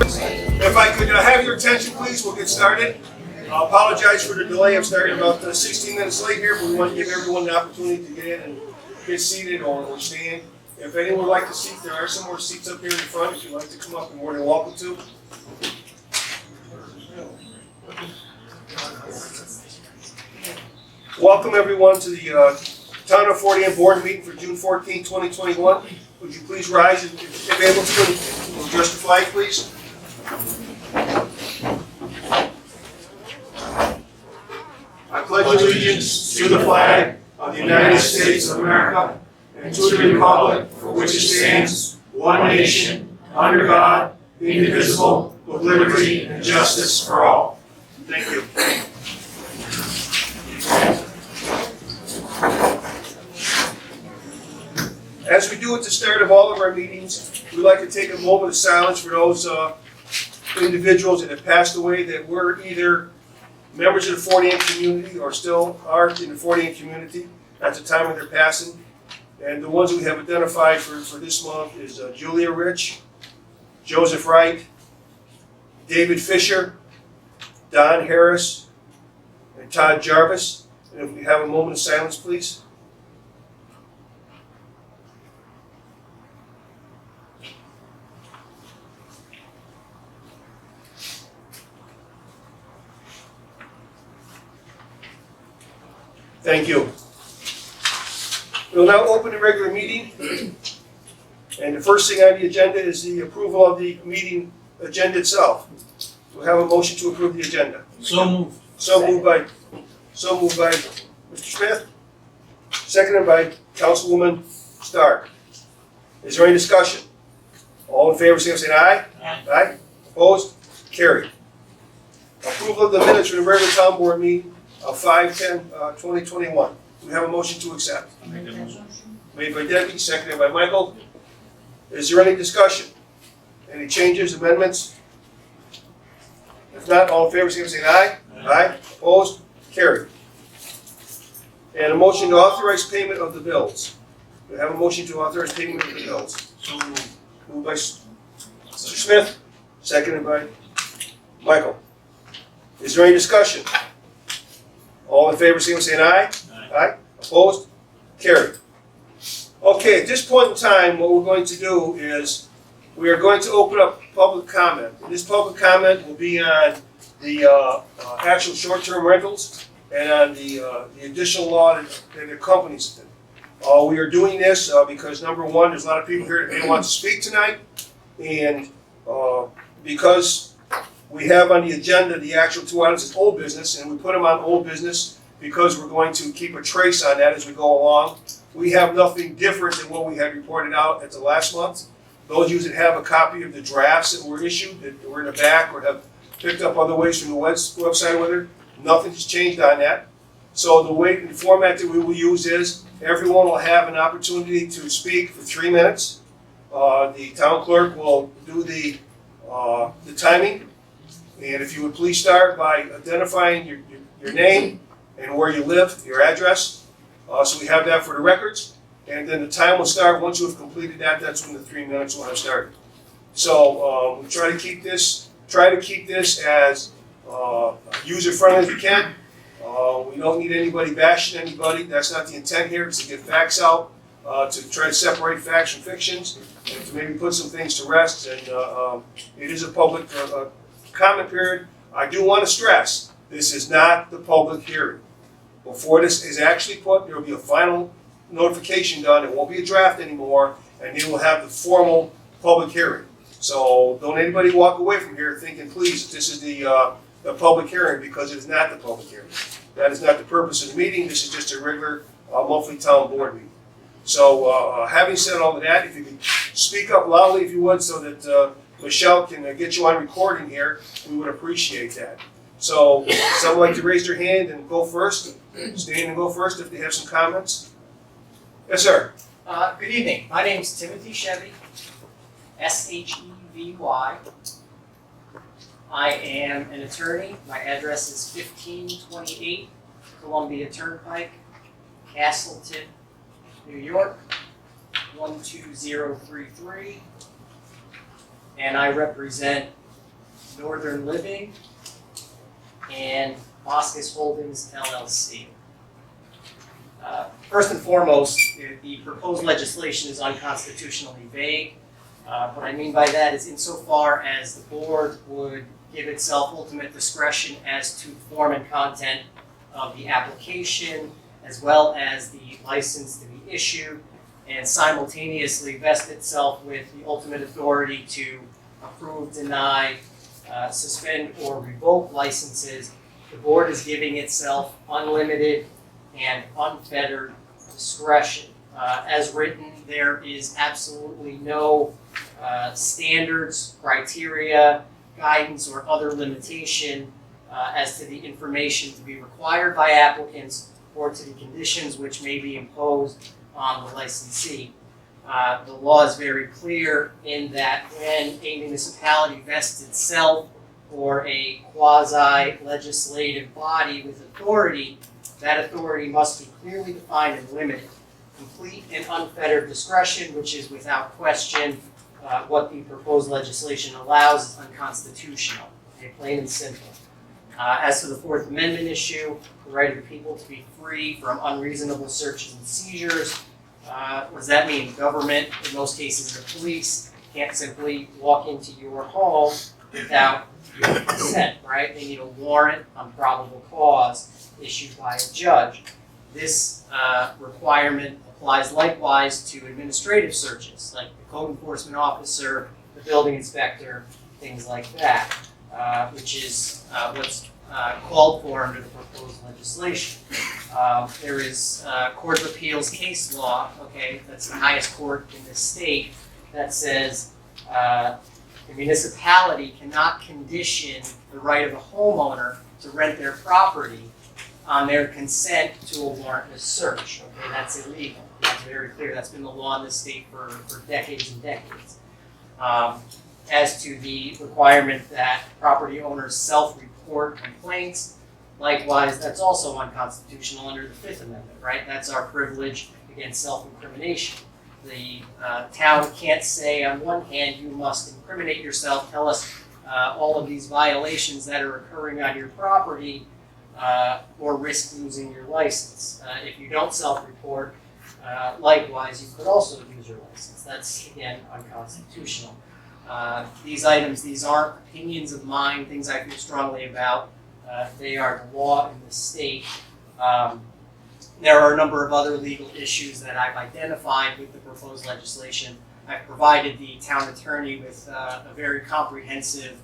If I could have your attention, please, we'll get started. I apologize for the delay. I'm starting about 16 minutes late here, but we want to give everyone the opportunity to get in and get seated or stand. If anyone would like to seat, there are some more seats up here in the front. If you'd like to come up, you're more than welcome to. Welcome, everyone, to the Town of Fort Anne Board meeting for June 14, 2021. Would you please rise if able to, and address the flag, please? I pledge allegiance to the flag of the United States of America and to the republic for which it stands, one nation, under God, indivisible, with liberty and justice for all. Thank you. As we do at the start of all of our meetings, we'd like to take a moment of silence for those individuals that have passed away that were either members of the Fort Anne community or still are in the Fort Anne community at the time of their passing. And the ones we have identified for this month is Julia Rich, Joseph Wright, David Fisher, Don Harris, and Todd Jarvis. And if we have a moment of silence, please. Thank you. We'll now open the regular meeting. And the first thing on the agenda is the approval of the meeting agenda itself. We'll have a motion to approve the agenda. So moved. So moved by Mr. Smith, seconded by Councilwoman Stark. Is there any discussion? All in favor, say aye. Aye. Aye. Opposed? Carried. Approval of the minutes for the regular town board meeting of 5/10/2021. We have a motion to accept. Made by Debbie, seconded by Michael. Is there any discussion? Any changes, amendments? If not, all in favor, say aye. Aye. Opposed? Carried. And a motion to authorize payment of the bills. We have a motion to authorize payment of the bills. So moved. Moved by Mr. Smith, seconded by Michael. Is there any discussion? All in favor, say aye. Aye. Opposed? Carried. Okay, at this point in time, what we're going to do is we are going to open up public comment. And this public comment will be on the actual short-term rentals and on the additional law that accompanies it. We are doing this because, number one, there's a lot of people here that may want to speak tonight, and because we have on the agenda the actual two items as old business, and we put them on old business because we're going to keep a trace on that as we go along. We have nothing different than what we had reported out at the last month. Those of you that have a copy of the drafts that were issued, that were in the back or have picked up other ways from the website with it, nothing has changed on that. So the format that we will use is everyone will have an opportunity to speak for 3 minutes. The town clerk will do the timing. And if you would please start by identifying your name and where you live, your address, so we have that for the records. And then the time will start once you have completed that. That's when the 3 minutes will have started. So we try to keep this as user friendly as we can. We don't need anybody bashing anybody. That's not the intent here. It's to get facts out, to try to separate facts from fictions, and to maybe put some things to rest. And it is a public comment period. I do want to stress, this is not the public hearing. Before this is actually put, there will be a final notification done. It won't be a draft anymore, and then we'll have the formal public hearing. So don't anybody walk away from here thinking, please, this is the public hearing, because it is not the public hearing. That is not the purpose of the meeting. This is just a regular monthly town board meeting. So having said all of that, if you could speak up loudly if you would, so that Michelle can get you on recording here, we would appreciate that. So someone like to raise their hand and go first, stand and go first if they have some comments. Yes, sir. Good evening. My name is Timothy Chevy, Shevy. I am an attorney. My address is 1528 Columbia Turnpike, Castleton, New York, 12033. And I represent Northern Living, and Vasquez Holdings LLC. First and foremost, the proposed legislation is unconstitutionally vague. What I mean by that is insofar as the board would give itself ultimate discretion as to form and content of the application, as well as the license to be issued, and simultaneously vest itself with the ultimate authority to approve, deny, suspend, or revoke licenses. The board is giving itself unlimited and unfettered discretion. As written, there is absolutely no standards, criteria, guidance, or other limitation as to the information to be required by applicants or to the conditions which may be imposed on the licensee. The law is very clear in that when a municipality vests itself or a quasi-legislative body with authority, that authority must be clearly defined and limited. Complete and unfettered discretion, which is without question what the proposed legislation allows, is unconstitutional, okay, plain and simple. As to the Fourth Amendment issue, the right of the people to be free from unreasonable searches and seizures, what does that mean? Government, in most cases the police, can't simply walk into your home without your consent, right? They need a warrant on probable cause issued by a judge. This requirement applies likewise to administrative searches, like the code enforcement officer, the building inspector, things like that, which is what's called for under the proposed legislation. There is Court of Appeals case law, okay, that's the highest court in this state, that says the municipality cannot condition the right of a homeowner to rent their property on their consent to a warrantless search. Okay, that's illegal. That's very clear. That's been the law in this state for decades and decades. As to the requirement that property owners self-report complaints, likewise, that's also unconstitutional under the Fifth Amendment, right? That's our privilege against self-incrimination. The town can't say, on one hand, you must incriminate yourself, tell us all of these violations that are occurring on your property, or risk losing your license. If you don't self-report, likewise, you could also lose your license. That's, again, unconstitutional. These items, these aren't opinions of mine, things I feel strongly about. They are the law in the state. There are a number of other legal issues that I've identified with the proposed legislation. I've provided the town attorney with a very comprehensive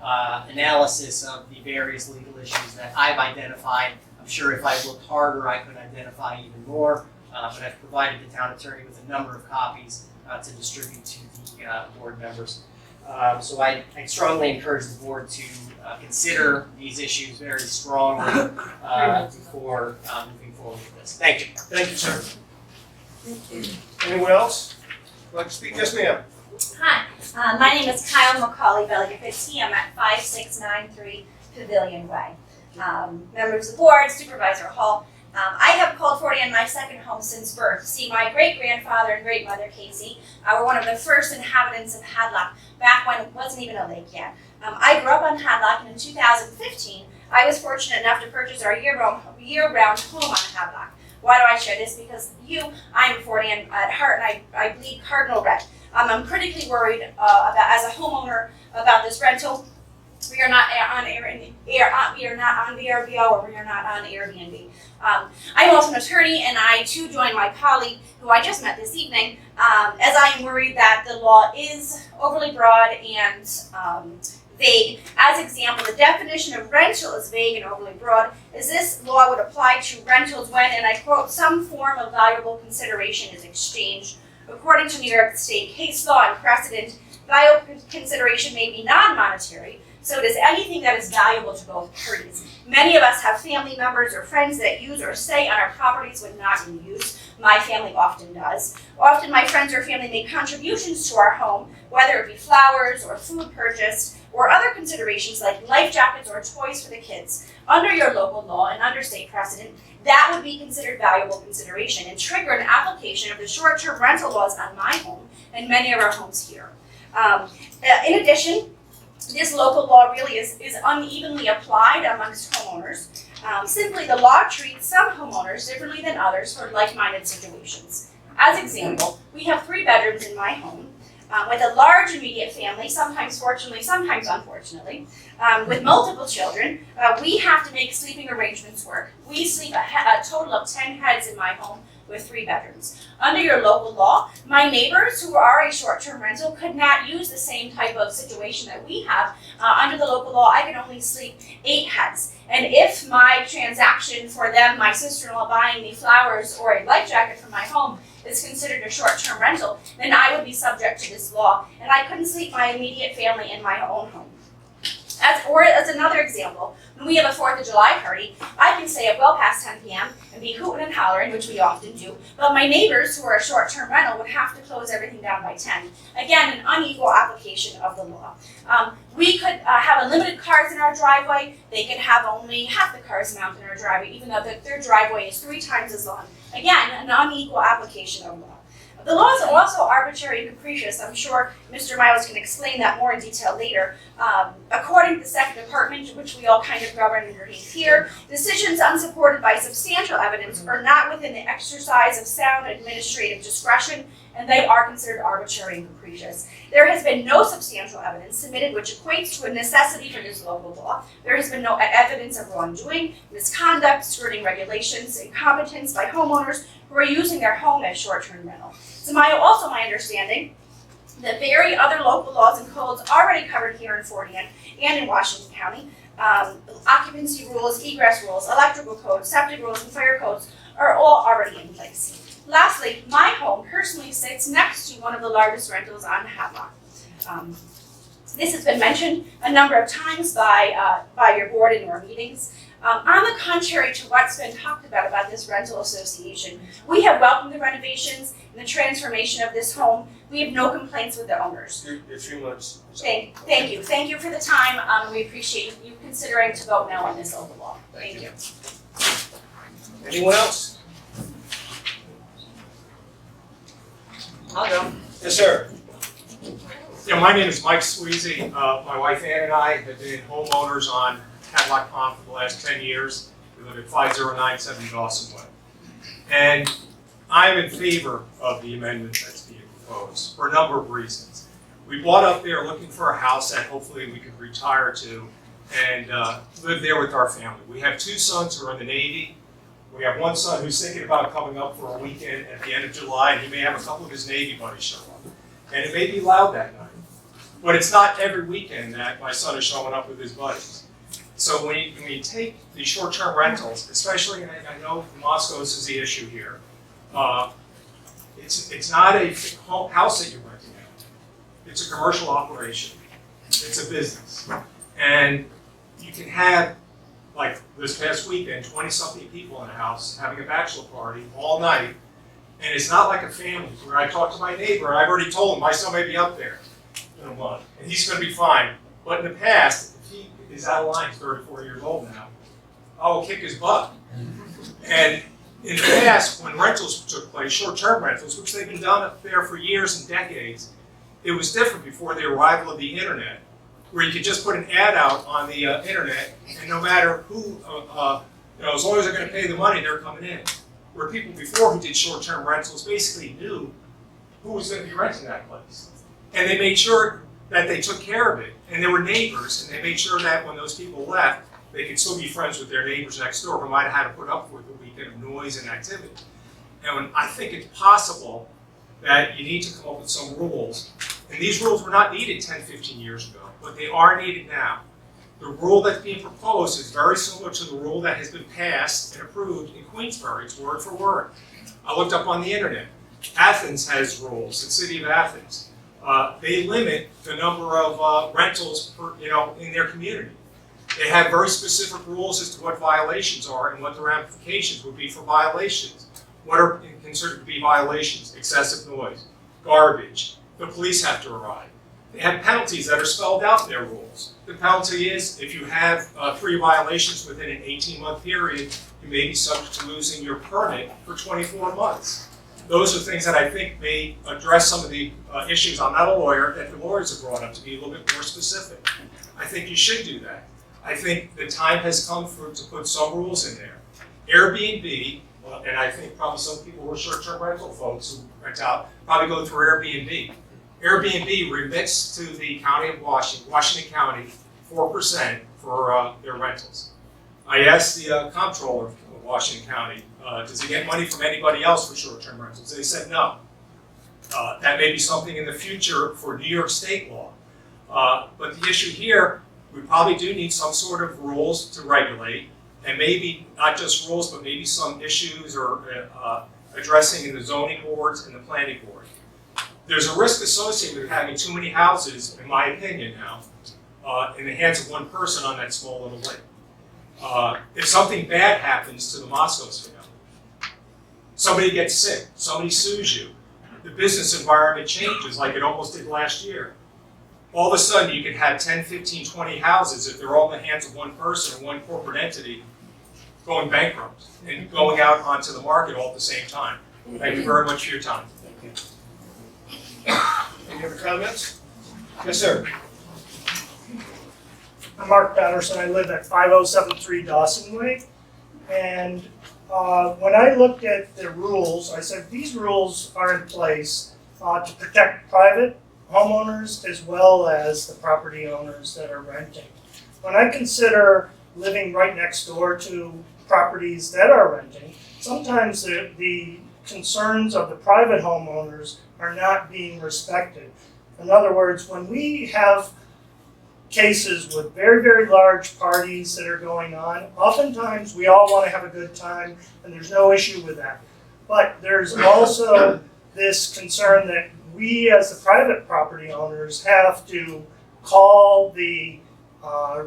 analysis of the various legal issues that I've identified. I'm sure if I looked harder, I could identify even more, but I've provided the town attorney with a number of copies to distribute to the board members. So I strongly encourage the board to consider these issues very strongly before moving forward with this. Thank you. Thank you, sir. Anyone else like to speak? Yes, ma'am. Hi, my name is Kyle McCauley Belligafitti. I'm at 5693 Pavilion Way. Members of the board, Supervisor Hall, I have called 40 on my second home since birth. See, my great-grandfather and great-mother, Casey, were one of the first inhabitants of Hadlock, back when it wasn't even a lake yet. I grew up on Hadlock, and in 2015, I was fortunate enough to purchase our year-round home on Hadlock. Why do I share this? Because I'm 40 and at heart, and I bleed cardinal red. I'm critically worried as a homeowner about this rental. We are not on we are not on VRBO, or we are not on Airbnb. I'm also an attorney, and I too join my colleague, who I just met this evening, as I am worried that the law is overly broad and vague. As example, the definition of rental is vague and overly broad, as this law would apply to rentals when, and I quote, some form of valuable consideration is exchanged. According to New York State case law and precedent, valuable consideration may be non-monetary, so does anything that is valuable to both parties. Many of us have family members or friends that use or stay on our properties when not in use. My family often does. Often my friends or family make contributions to our home, whether it be flowers or food purchased, or other considerations like life jackets or toys for the kids. Under your local law and under state precedent, that would be considered valuable consideration and trigger an application of the short-term rental laws on my home and many of our homes here. In addition, this local law really is unevenly applied amongst homeowners. Simply, the law treats some homeowners differently than others for like-minded situations. As example, we have 3 bedrooms in my home with a large immediate family, sometimes fortunately, sometimes unfortunately, with multiple children. We have to make sleeping arrangements work. We sleep a total of 10 heads in my home with 3 bedrooms. Under your local law, my neighbors who are a short-term rental could not use the same type of situation that we have. Under the local law, I can only sleep 8 heads. And if my transaction for them, my sister-in-law buying me flowers or a life jacket for my home, is considered a short-term rental, then I would be subject to this law, and I couldn't sleep my immediate family in my own home. As another example, when we have a 4th of July party, I can stay up well past 10 p.m. and be hooting and hollering, which we often do, but my neighbors who are a short-term rental would have to close everything down by 10. Again, an unequal application of the law. We could have unlimited cars in our driveway. They could have only half the cars mounted in our driveway, even though their driveway is 3 times as long. Again, an unequal application of law. The laws are also arbitrary and capricious. I'm sure Mr. Miles can explain that more in detail later. According to the Second Department, which we all kind of govern underneath here, decisions unsupported by substantial evidence are not within the exercise of sound administrative discretion, and they are considered arbitrary and capricious. There has been no substantial evidence submitted which equates to a necessity for this local law. There has been no evidence of wrongdoing, misconduct, skirting regulations, incompetence by homeowners who are using their home as short-term rental. So my understanding that very other local laws and codes already covered here in Fort Anne and in Washington County, occupancy rules, egress rules, electrical codes, septic rules, and fire codes are all already in place. Lastly, my home personally sits next to one of the largest rentals on Hadlock. This has been mentioned a number of times by your board in your meetings. On the contrary to what's been talked about this rental association, we have welcomed the renovations and the transformation of this home. We have no complaints with the owners. Your 3 months. Thank you. Thank you for the time. We appreciate you considering to vote no on this local law. Thank you. Anyone else? I'll go. Yes, sir. Yeah, my name is Mike Sweezy. My wife Ann and I have been homeowners on Hadlock Pond for the last 10 years. We live at 5097 Dawson Way. And I'm in favor of the amendment that's being proposed for a number of reasons. We bought up there looking for a house that hopefully we could retire to and live there with our family. We have 2 sons who are in the Navy. We have 1 son who's thinking about coming up for a weekend at the end of July, and he may have a couple of his Navy buddies show up. And it may be loud that night. But it's not every weekend that my son is showing up with his buddies. So when you take these short-term rentals, especially, and I know Moscow's is the issue here, it's not a house that you're renting out. It's a commercial operation. It's a business. And you can have, like this past weekend, 20-something people in a house having a bachelor party all night. And it's not like a family where I talk to my neighbor, and I've already told him my son may be up there in a month, and he's going to be fine. But in the past, if he is out of line, he's 34 years old now, I will kick his butt. And in the past, when rentals took place, short-term rentals, which they've been done up there for years and decades, it was different before the arrival of the internet, where you could just put an ad out on the internet, and no matter who, as long as they're going to pay the money, they're coming in. Where people before who did short-term rentals basically knew who was going to be renting that place. And they made sure that they took care of it. And they were neighbors, and they made sure that when those people left, they could still be friends with their neighbors next door who might have had to put up with a weekend of noise and activity. And I think it's possible that you need to come up with some rules. And these rules were not needed 10, 15 years ago, but they are needed now. The rule that's being proposed is very similar to the rule that has been passed and approved in Queensbury. It's word for word. I looked up on the internet. Athens has rules, the city of Athens. They limit the number of rentals in their community. They have very specific rules as to what violations are and what the ramifications would be for violations. What are considered to be violations? Excessive noise, garbage. The police have to arrive. They have penalties that are spelled out in their rules. The penalty is if you have 3 violations within an 18-month period, you may be subject to losing your permit for 24 months. those are things that I think may address some of the issues. I'm not a lawyer, that the lawyers have brought up to be a little bit more specific. I think you should do that. I think the time has come to put some rules in there. Airbnb, and I think probably some people who are short-term rental folks who rent out probably go through Airbnb. Airbnb remits to the county of Washington County, 4% for their rentals. I asked the comptroller of Washington County, does he get money from anybody else for short-term rentals? They said no. That may be something in the future for New York State law. But the issue here, we probably do need some sort of rules to regulate, and maybe not just rules, but maybe some issues or addressing in the zoning boards and the planning board. There's a risk associated with having too many houses, in my opinion now, in the hands of one person on that small little lake. If something bad happens to the Moscos family, somebody gets sick, somebody sues you, the business environment changes like it almost did last year. All of a sudden you can have 10, 15, 20 houses, if they're all in the hands of one person or one corporate entity, going bankrupt and going out onto the market all at the same time. Thank you very much for your time. Any other comments? Yes, sir. I'm Mark Patterson. I live at 5073 Dawson Way. And when I looked at the rules, I said these rules are in place to protect private homeowners as well as the property owners that are renting. When I consider living right next door to properties that are renting, sometimes the concerns of the private homeowners are not being respected. In other words, when we have cases with very, very large parties that are going on, oftentimes we all want to have a good time and there's no issue with that. But there's also this concern that we as the private property owners have to call the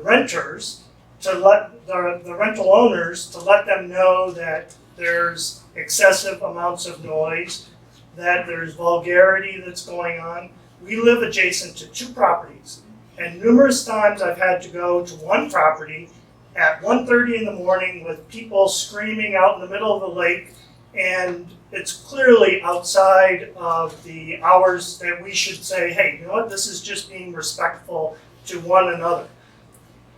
renters to let the rental owners to let them know that there's excessive amounts of noise, that there's vulgarity that's going on. We live adjacent to two properties, and numerous times I've had to go to one property at 1:30 in the morning with people screaming out in the middle of the lake, and it's clearly outside of the hours that we should say, hey, you know what, this is just being respectful to one another.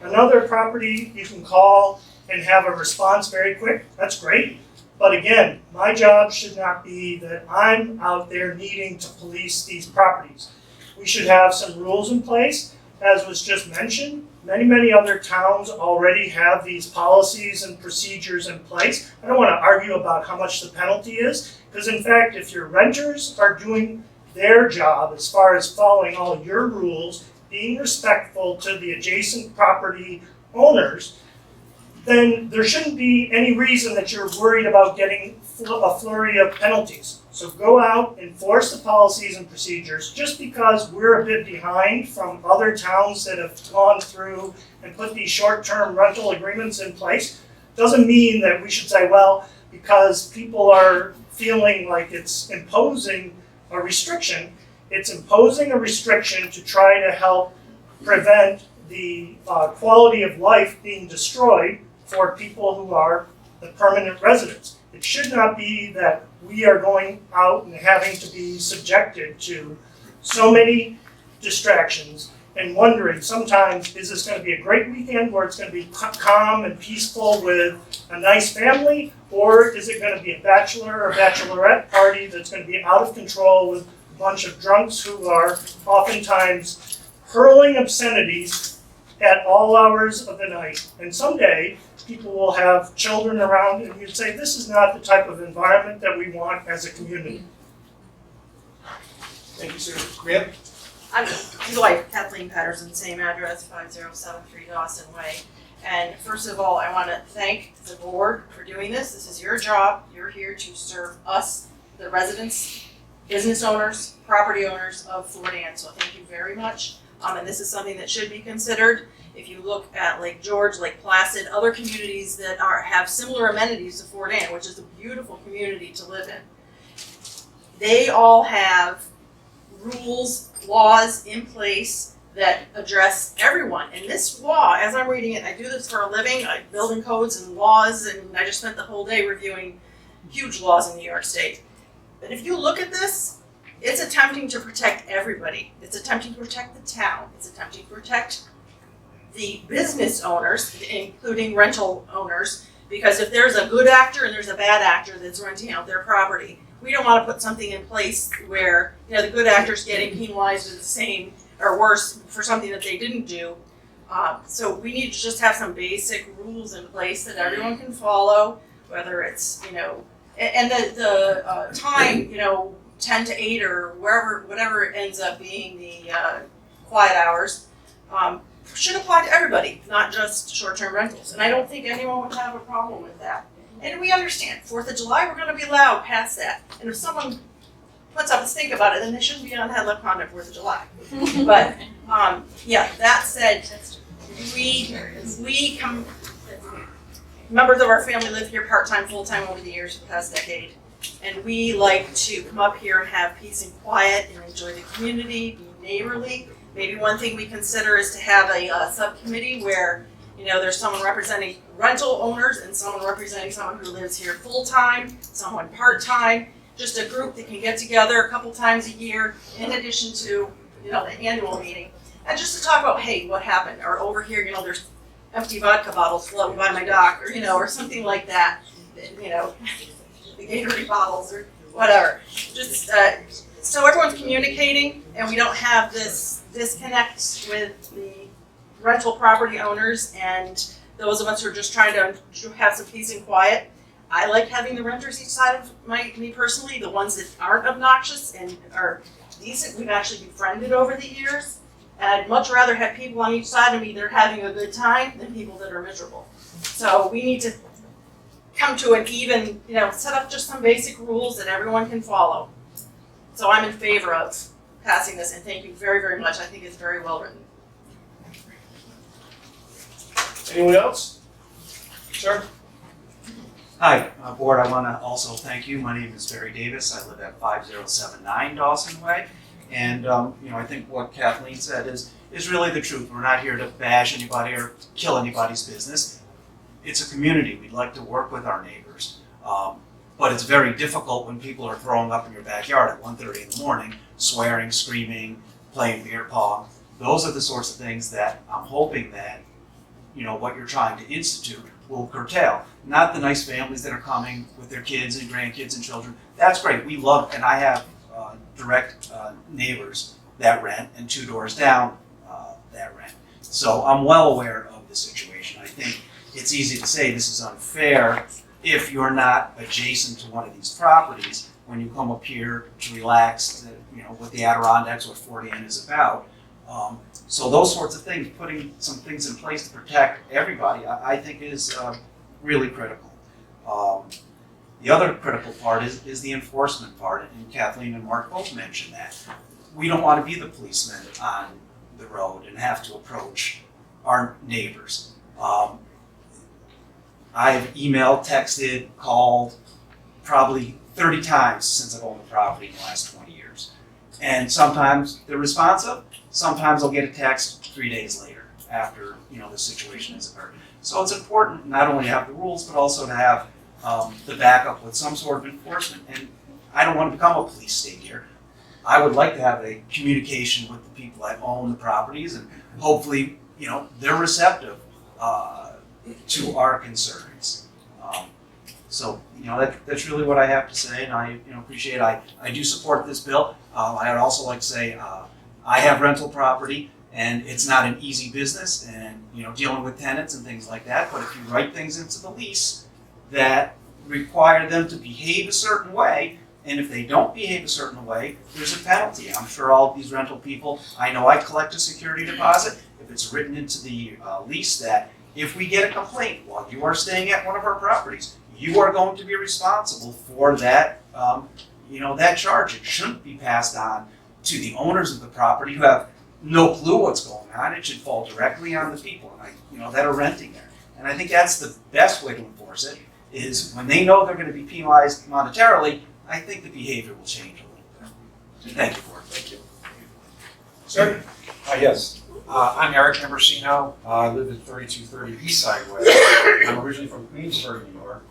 Another property you can call and have a response very quick, that's great. But again, my job should not be that I'm out there needing to police these properties. We should have some rules in place. As was just mentioned, many other towns already have these policies and procedures in place. I don't want to argue about how much the penalty is, because in fact, if your renters are doing their job as far as following all your rules, being respectful to the adjacent property owners, then there shouldn't be any reason that you're worried about getting a flurry of penalties. So go out, enforce the policies and procedures. Just because we're a bit behind from other towns that have gone through and put these short-term rental agreements in place, doesn't mean that we should say, well, because people are feeling like it's imposing a restriction, it's imposing a restriction to try to help prevent the quality of life being destroyed for people who are the permanent residents. It should not be that we are going out and having to be subjected to so many distractions and wondering sometimes, is this going to be a great weekend where it's going to be calm and peaceful with a nice family, or is it going to be a bachelor or bachelorette party that's going to be out of control with a bunch of drunks who are oftentimes hurling obscenities at all hours of the night? And someday, people will have children around and you'd say, this is not the type of environment that we want as a community. Thank you, sir. Ma'am? I'm his wife, Kathleen Patterson, same address, 5073 Dawson Way. And first of all, I want to thank the board for doing this. This is your job. You're here to serve us, the residents, business owners, property owners of Fort Anne. So thank you very much. And this is something that should be considered. If you look at Lake George, Lake Placid, other communities that have similar amenities to Fort Anne, which is a beautiful community to live in, they all have rules, laws in place that address everyone. And this law, as I'm reading it, I do this for a living, I build in codes and laws, and I just spent the whole day reviewing huge laws in New York State. But if you look at this, it's attempting to protect everybody. It's attempting to protect the town. It's attempting to protect the business owners, including rental owners, because if there's a good actor and there's a bad actor that's renting out their property, we don't want to put something in place where, you know, the good actor's getting penalized the same or worse for something that they didn't do. So we need to just have some basic rules in place that everyone can follow, whether it's, you know, and the time, you know, 10 to 8 or whatever it ends up being the quiet hours, should apply to everybody, not just short-term rentals. And I don't think anyone would have a problem with that. And we understand, 4th of July, we're gonna be loud past that. And if someone puts up a stink about it, then they shouldn't be on headline conduct 4th of July. But, yeah, that said, we come, members of our family live here part-time, full-time over the years, the past decade. And we like to come up here and have peace and quiet and enjoy the community, be neighborly. Maybe one thing we consider is to have a subcommittee where, you know, there's someone representing rental owners and someone representing someone who lives here full-time, someone part-time, just a group that can get together a couple times a year in addition to, you know, the annual meeting. And just to talk about, hey, what happened? Or over here, you know, there's empty vodka bottles floating by my dock, or, you know, or something like that, you know, the Gatorade bottles or whatever. Just so everyone's communicating and we don't have this disconnect with the rental property owners and those of us who are just trying to have some peace and quiet. I like having the renters each side of me personally, the ones that aren't obnoxious and are decent. We've actually befriended over the years. And I'd much rather have people on each side of me that are having a good time than people that are miserable. So we need to come to an even, you know, set up just some basic rules that everyone can follow. So I'm in favor of passing this, and thank you very, very much. I think it's very well written. Anyone else? Sir? Hi, board, I want to also thank you. My name is Barry Davis. I live at 5079 Dawson Way. And, you know, I think what Kathleen said is really the truth. We're not here to bash anybody or kill anybody's business. It's a community. We'd like to work with our neighbors. But it's very difficult when people are throwing up in your backyard at 1:30 in the morning, swearing, screaming, playing beer pong. Those are the sorts of things that I'm hoping that, you know, what you're trying to institute will curtail. Not the nice families that are coming with their kids and grandkids and children. That's great. We love, and I have direct neighbors that rent, and 2 doors down that rent. So I'm well aware of the situation. I think it's easy to say this is unfair if you're not adjacent to one of these properties when you come up here to relax, you know, what the Adirondacks, what Fort Anne is about. So those sorts of things, putting some things in place to protect everybody, I think is really critical. The other critical part is the enforcement part, and Kathleen and Mark both mentioned that. We don't want to be the policemen on the road and have to approach our neighbors. I've emailed, texted, called probably 30 times since I've owned the property in the last 20 years. And sometimes they're responsive, sometimes I'll get a text 3 days later after, you know, the situation has occurred. So it's important not only to have the rules, but also to have the backup with some sort of enforcement. And I don't want to become a police state here. I would like to have a communication with the people that own the properties, and hopefully, you know, they're receptive to our concerns. So, you know, that's really what I have to say, and I, you know, appreciate. I do support this bill. I'd also like to say I have rental property, and it's not an easy business, and, you know, dealing with tenants and things like that. But if you write things into the lease that require them to behave a certain way, and if they don't behave a certain way, there's a penalty. I'm sure all of these rental people, I know I collect a security deposit. If it's written into the lease that if we get a complaint while you are staying at one of our properties, you are going to be responsible for that, you know, that charge. It shouldn't be passed on to the owners of the property who have no clue what's going on. It should fall directly on the people, and you know, that are renting there. And I think that's the best way to enforce it, is when they know they're going to be penalized monetarily, I think the behavior will change a little bit. Thank you, Board. Thank you. Sir? Yes. I'm Eric Ambrosino. I live at 3230 Eastside Way. I'm originally from Queensbury, New York.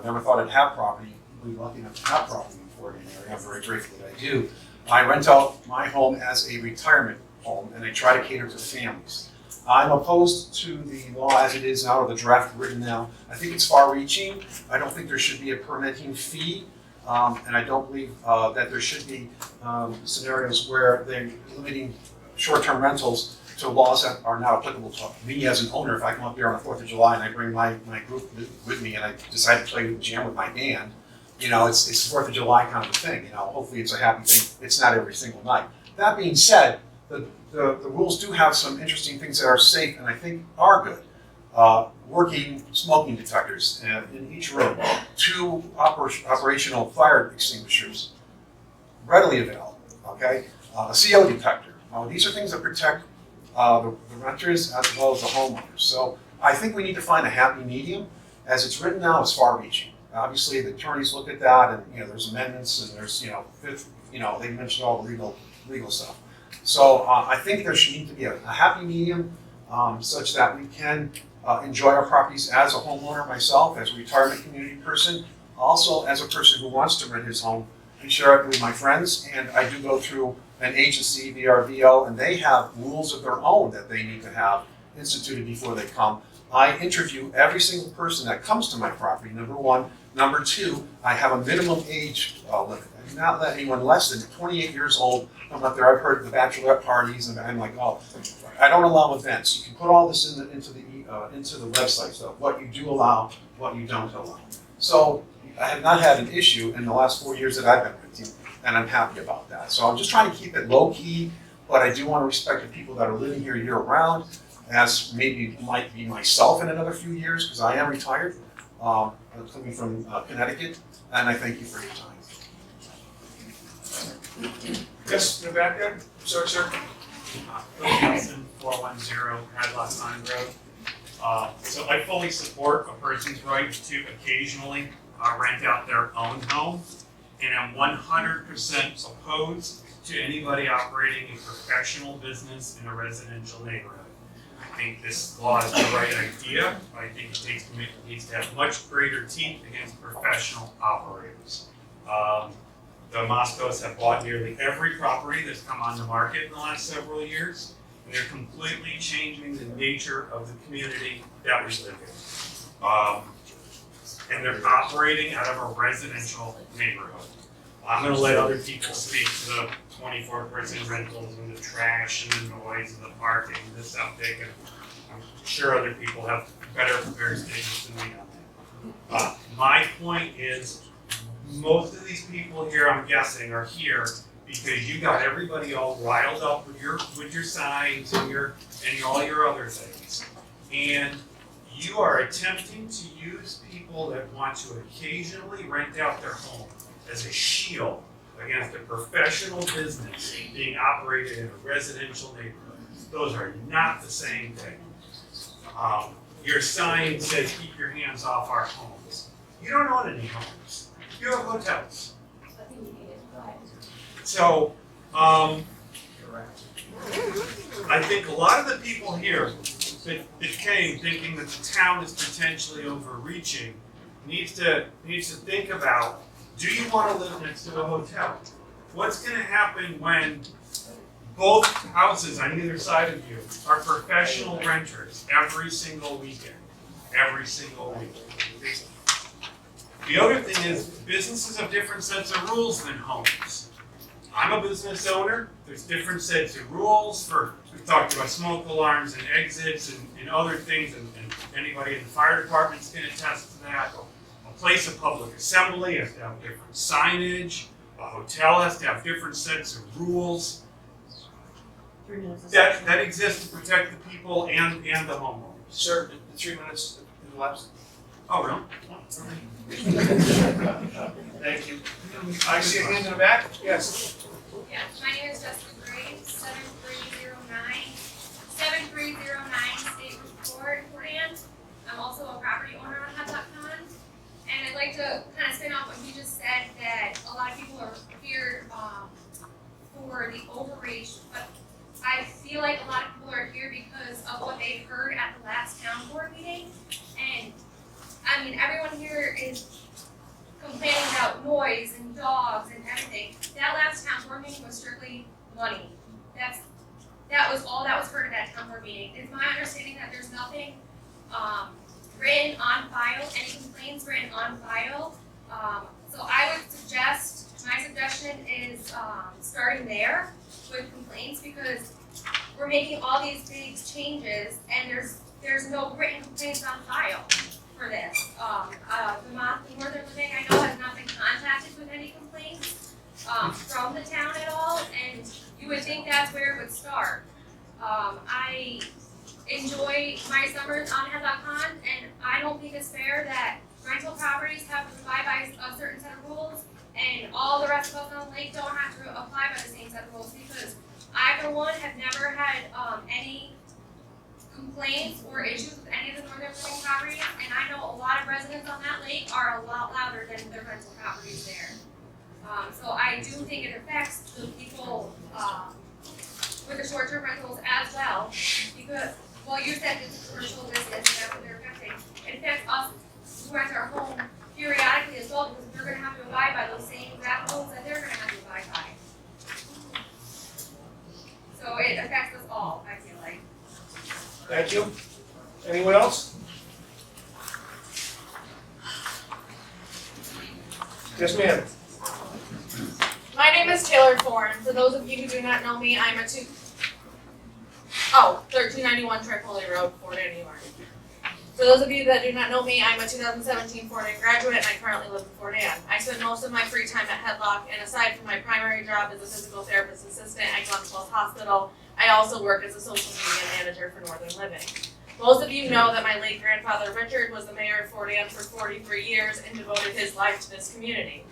Never thought I'd have property. We'd be lucky enough to have property in Fort Extraordinary. I'm very grateful that I do. I rent out my home as a retirement home, and I try to cater to families. I'm opposed to the law as it is now, or the draft written now. I think it's far-reaching. I don't think there should be a permitting fee, and I don't believe that there should be scenarios where they're limiting short-term rentals to laws that are not applicable to me as an owner. If I come up here on the 4th of July and I bring my group with me and I decide to play jam with my band, it's 4th of July kind of a thing. Hopefully it's a happy thing. It's not every single night. That being said, the rules do have some interesting things that are safe and I think are good. Working smoking detectors in each room, 2 operational fire extinguishers readily available, okay? A CO detector. These are things that protect the renters as well as the homeowners. So I think we need to find a happy medium. As it's written now, it's far-reaching. Obviously, the attorneys look at that, and there's amendments, and there's they mentioned all the legal stuff. So I think there should need to be a happy medium such that we can enjoy our properties as a homeowner myself, as a retirement community person, also as a person who wants to rent his home and share it with my friends. And I do go through an agency, VRBO, and they have rules of their own that they need to have instituted before they come. I interview every single person that comes to my property, number 1. Number 2, I have a minimum age limit. I do not let anyone less than 28 years old come up there. I've heard the bachelorette parties, and I'm like, oh, I don't allow events. You can put all this into the website, so what you do allow, what you don't allow. So I have not had an issue in the last 4 years that I've been renting, and I'm happy about that. So I'm just trying to keep it low key, but I do want to respect the people that are living here year round, as maybe might be myself in another few years, because I am retired, coming from Connecticut, and I thank you for your time. Yes, in the back there? Sorry, sir. Bill Johnson, 410 Hadlock Pine Road. So I fully support a person's right to occasionally rent out their own home, and I'm 100% opposed to anybody operating a professional business in a residential neighborhood. I think this law is the right idea. I think it needs to have much greater teeth against professional operators. The Moscos have bought nearly every property that's come on the market in the last several years, and they're completely changing the nature of the community that we live in. And they're operating out of a residential neighborhood. I'm gonna let other people speak to the 24-person rentals and the trash and the noise and the parking and the septic, and I'm sure other people have better prepared statements than me on that. My point is, most of these people here, I'm guessing, are here because you got everybody all riled up with your signs and all your other things. And you are attempting to use people that want to occasionally rent out their home as a shield against a professional business being operated in a residential neighborhood. Those are not the same thing. Your sign says, "Keep your hands off our homes." You don't own any homes. You have hotels. So, I think a lot of the people here that came thinking that the town is potentially overreaching needs to think about, do you want to live next to a hotel? What's going to happen when both houses on either side of you are professional renters every single weekend? Every single week. The other thing is, businesses have different sets of rules than homes. I'm a business owner, there's different sets of rules we've talked about smoke alarms and exits and other things, and anybody in the fire department's can attest to that. A place of public assembly has to have different signage, a hotel has to have different sets of rules. That exists to protect the people and the homeowners. Sir, the 3 minutes elapsed. Oh, really? Thank you. I see a hand in the back? Yes. Yeah, my name is Jessica Graves, 7309 State Report, Fordham. I'm also a property owner on Hadlock Pond. And I'd like to kind of spin off what you just said, that a lot of people are here for the overreach, but I feel like a lot of people are here because of what they heard at the last town board meeting. And I mean, everyone here is complaining about noise and dogs and everything. That last town board meeting was strictly money. That was all that was heard at that town board meeting. It's my understanding that there's nothing written on file, any complaints written on file. So I would suggest, my suggestion is starting there with complaints, because we're making all these big changes and there's no written complaints on file for this. The Northern Living, I know, has not been contacted with any complaints from the town at all, and you would think that's where it would start. I enjoy my summers on Headlock and I don't think it's fair that rental properties have to abide by a certain set of rules and all the rest of us on the lake don't have to apply by the same set of rules, because I, for one, have never had any complaints or issues with any of the Northern Living properties, and I know a lot of residents on that lake are a lot louder than the rental properties there. So I do think it affects the people with the short-term rentals as well, because, well, you said it's a commercial business and that's what they're affecting. It affects us who rent our home periodically as well, because we're gonna have to abide by those same exact rules that they're gonna have to abide by. So it affects us all, I feel like. Thank you. Anyone else? Yes, ma'am. My name is Taylor Thorne. For those of you who do not know me, I'm a 1391 Tripoli Road, Fort Anne, New York. For those of you that do not know me, I'm a 2017 Fort Anne graduate and I currently live in Fort Anne. I spend most of my free time at Headlock, and aside from my primary job as a physical therapist assistant at Glenn Close Hospital, I also work as a social media manager for Northern Living. Most of you know that my late grandfather Richard was the mayor of Fort Anne for 43 years and devoted his life to this community.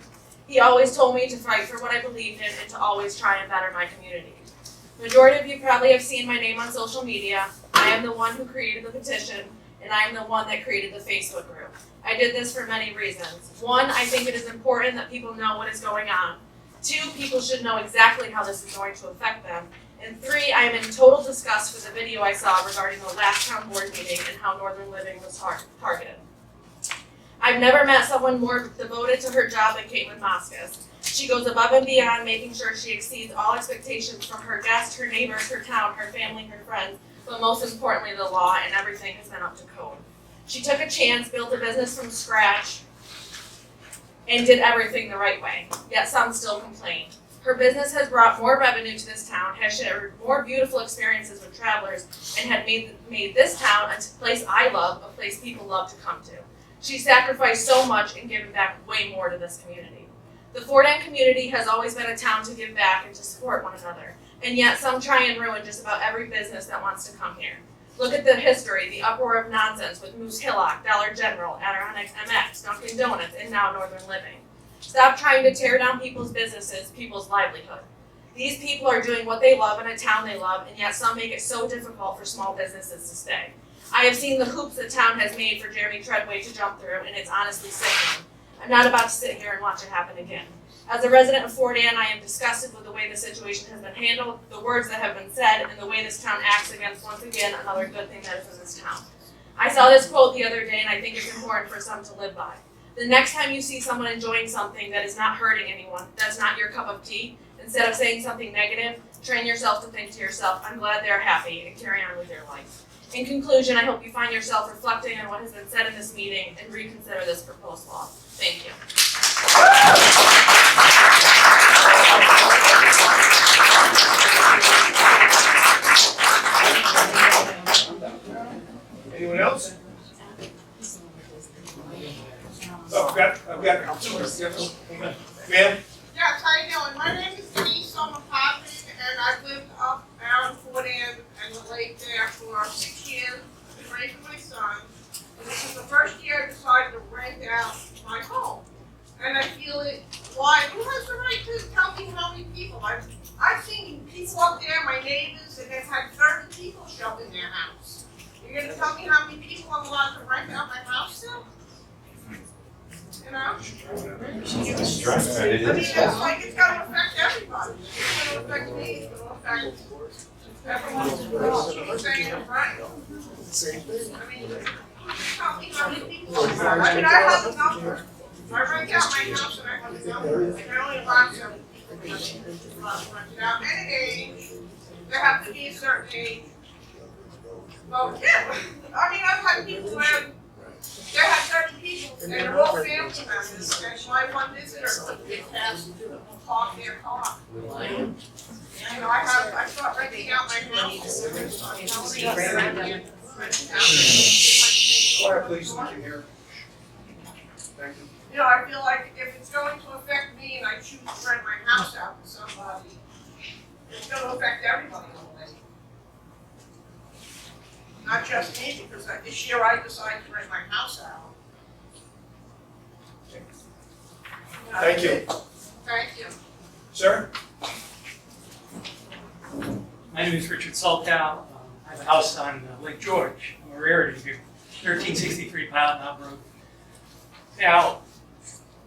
He always told me to fight for what I believed in and to always try and better my community. Majority of you probably have seen my name on social media. I am the one who created the petition, and I am the one that created the Facebook group. I did this for many reasons. One, I think it is important that people know what is going on. Two, people should know exactly how this is going to affect them. And three, I am in total disgust for the video I saw regarding the last town board meeting and how Northern Living was targeted. I've never met someone more devoted to her job than Caitlin Moskos. She goes above and beyond, making sure she exceeds all expectations from her guests, her neighbors, her town, her family, her friends, but most importantly, the law, and everything has been up to code. She took a chance, built a business from scratch, and did everything the right way, yet some still complain. Her business has brought more revenue to this town, has shared more beautiful experiences with travelers, and had made this town a place I love, a place people love to come to. She sacrificed so much and given back way more to this community. The Fort Anne community has always been a town to give back and to support one another, and yet some try and ruin just about every business that wants to come here. Look at the history, the uproar of nonsense with Moose Hillock, Dollar General, Adirondack MX, Dunkin' Donuts, and now Northern Living. Stop trying to tear down people's businesses, people's livelihood. These people are doing what they love in a town they love, and yet some make it so difficult for small businesses to stay. I have seen the hoops the town has made for Jeremy Treadway to jump through, and it's honestly sickening. I'm not about to sit here and watch it happen again. As a resident of Fort Anne, I am disgusted with the way the situation has been handled, the words that have been said, and the way this town acts against, once again, another good thing that is in this town. I saw this quote the other day, and I think it's important for some to live by. The next time you see someone enjoying something that is not hurting anyone, that's not your cup of tea, instead of saying something negative, train yourself to think to yourself, I'm glad they're happy, and carry on with your life. In conclusion, I hope you find yourself reflecting on what has been said in this meeting and reconsider this proposed law. Thank you. Anyone else? Oh, I've got ma'am? Yes, how you doing? My name is Denise Somapati, and I've lived up around Fort Anne and the lake there for 6 years. I've been raising my son. And this is the first year I decided to rent out my home. And I feel it, why? Who has the right to tell me how many people? I've seen people up there, my neighbors, and they've had 30 people show up in their house. You're gonna tell me how many people I'm allowed to rent out my house still? You know? I mean, it's like it's gonna affect everybody. It's gonna affect me, it's gonna affect everyone. She's saying it right. I mean, tell me how many people. I mean, I have a number. So I rent out my house and I want to go, and I only allow 7 people to rent it out. And age, there have to be a certain age. Well, yeah, I mean, I've had people where there have 7 people, and they're all family members, and my one visitor couldn't pass to park their car. You know, I start renting out my house. Quiet, please, thank you here. Thank you. You know, I feel like if it's going to affect me and I choose to rent my house out to somebody, it's gonna affect everybody in a way. Not just me, because this year I decided to rent my house out. Thank you. Thank you. Sir? My name is Richard Saltow. I have a house on Lake George. I'm a rarity here, 1363 Pilot Knob Road. Now,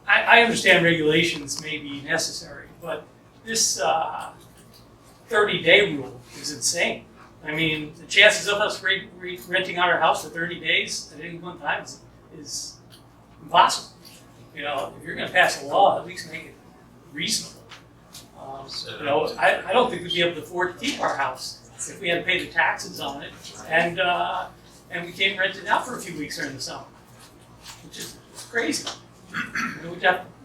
I understand regulations may be necessary, but this 30-day rule is insane. I mean, the chances of us renting out our house for 30 days at any one time is impossible. You know, if you're going to pass a law, at least make it reasonable. You know, I don't think we'd be able to afford to keep our house if we had to pay the taxes on it, and we can't rent it out for a few weeks during the summer, which is crazy. You know,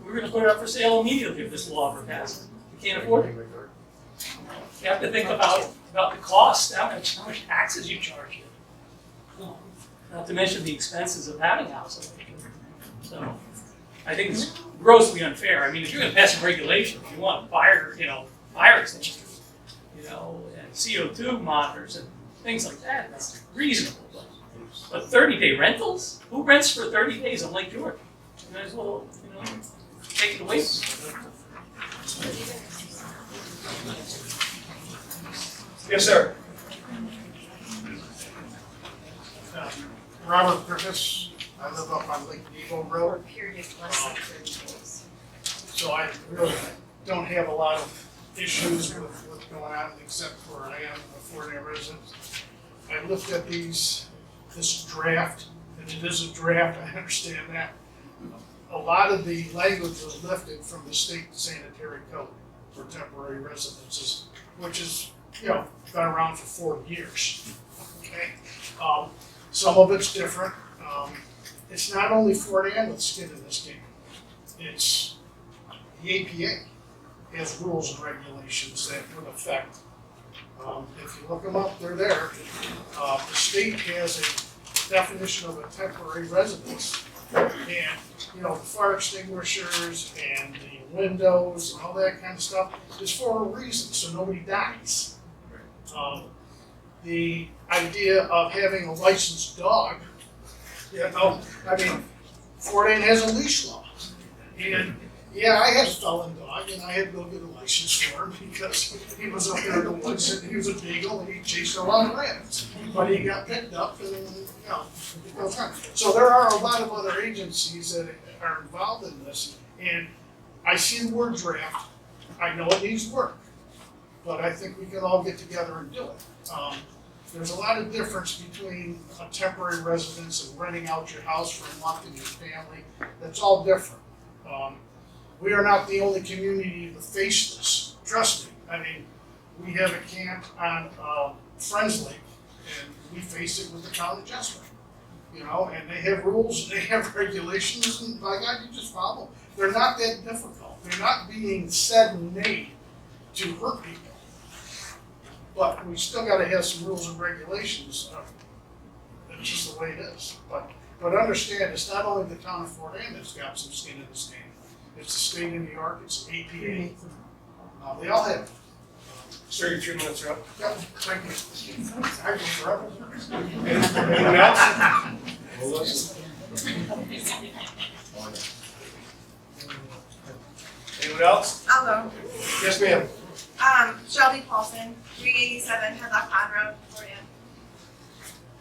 we're going to put it up for sale immediately if this law ever passes. We can't afford it. You have to think about the cost, how much taxes you charge it. Not to mention the expenses of having a house. So I think it's grossly unfair. I mean, if you're going to pass some regulations, you want fire extinguishers, you know, and CO2 monitors and things like that. That's reasonable. But 30-day rentals? Who rents for 30 days on Lake George? You might as well, you know, take it away from them. Yes, sir. Robert Griffiths, I live up on Lake Nebo Road. So I really don't have a lot of issues with what's going on, except for I am a foreign resident. I looked at this draft, and it is a draft, I understand that. A lot of the language was lifted from the state sanitary code for temporary residences, which is, you know, been around for 40 years. Okay, some of it's different. It's not only Fort Ann with skin in this game. It's the APA has rules and regulations that would affect. If you look them up, they're there. The state has a definition of a temporary residence, and you know, the fire extinguishers and the windows and all that kind of stuff is for a reason, so nobody dies. The idea of having a licensed dog, you know, I mean, Fort Ann has a leash law. And yeah, I had a felon dog and I had to go get a license for him because he was up there in the woods and he was a beagle and he chased a lot of rabbits. But he got picked up and, you know, it goes on. So there are a lot of other agencies that are involved in this. And I see the word draft. I know it needs work. But I think we can all get together and do it. There's a lot of difference between a temporary residence and renting out your house for a month and your family. That's all different. We are not the only community to face this. Trust me. I mean, we have a camp on Friends Lake, and we face it with the town adjustment. You know, and they have rules, they have regulations, and by God, you just follow them. They're not that difficult. They're not being said and made to hurt people. But we still got to have some rules and regulations. That's just the way it is. But understand, it's not only the town of Fort Ann that's got some skin in this game. It's the state of New York. It's APA. They all have it. Sir, your 3 minutes are up. Yep. Thank you. I can forever. Anyone else? Anyone else? I'll go. Yes, ma'am. Shelby Paulson, 387 Headlock Pond Road, Fort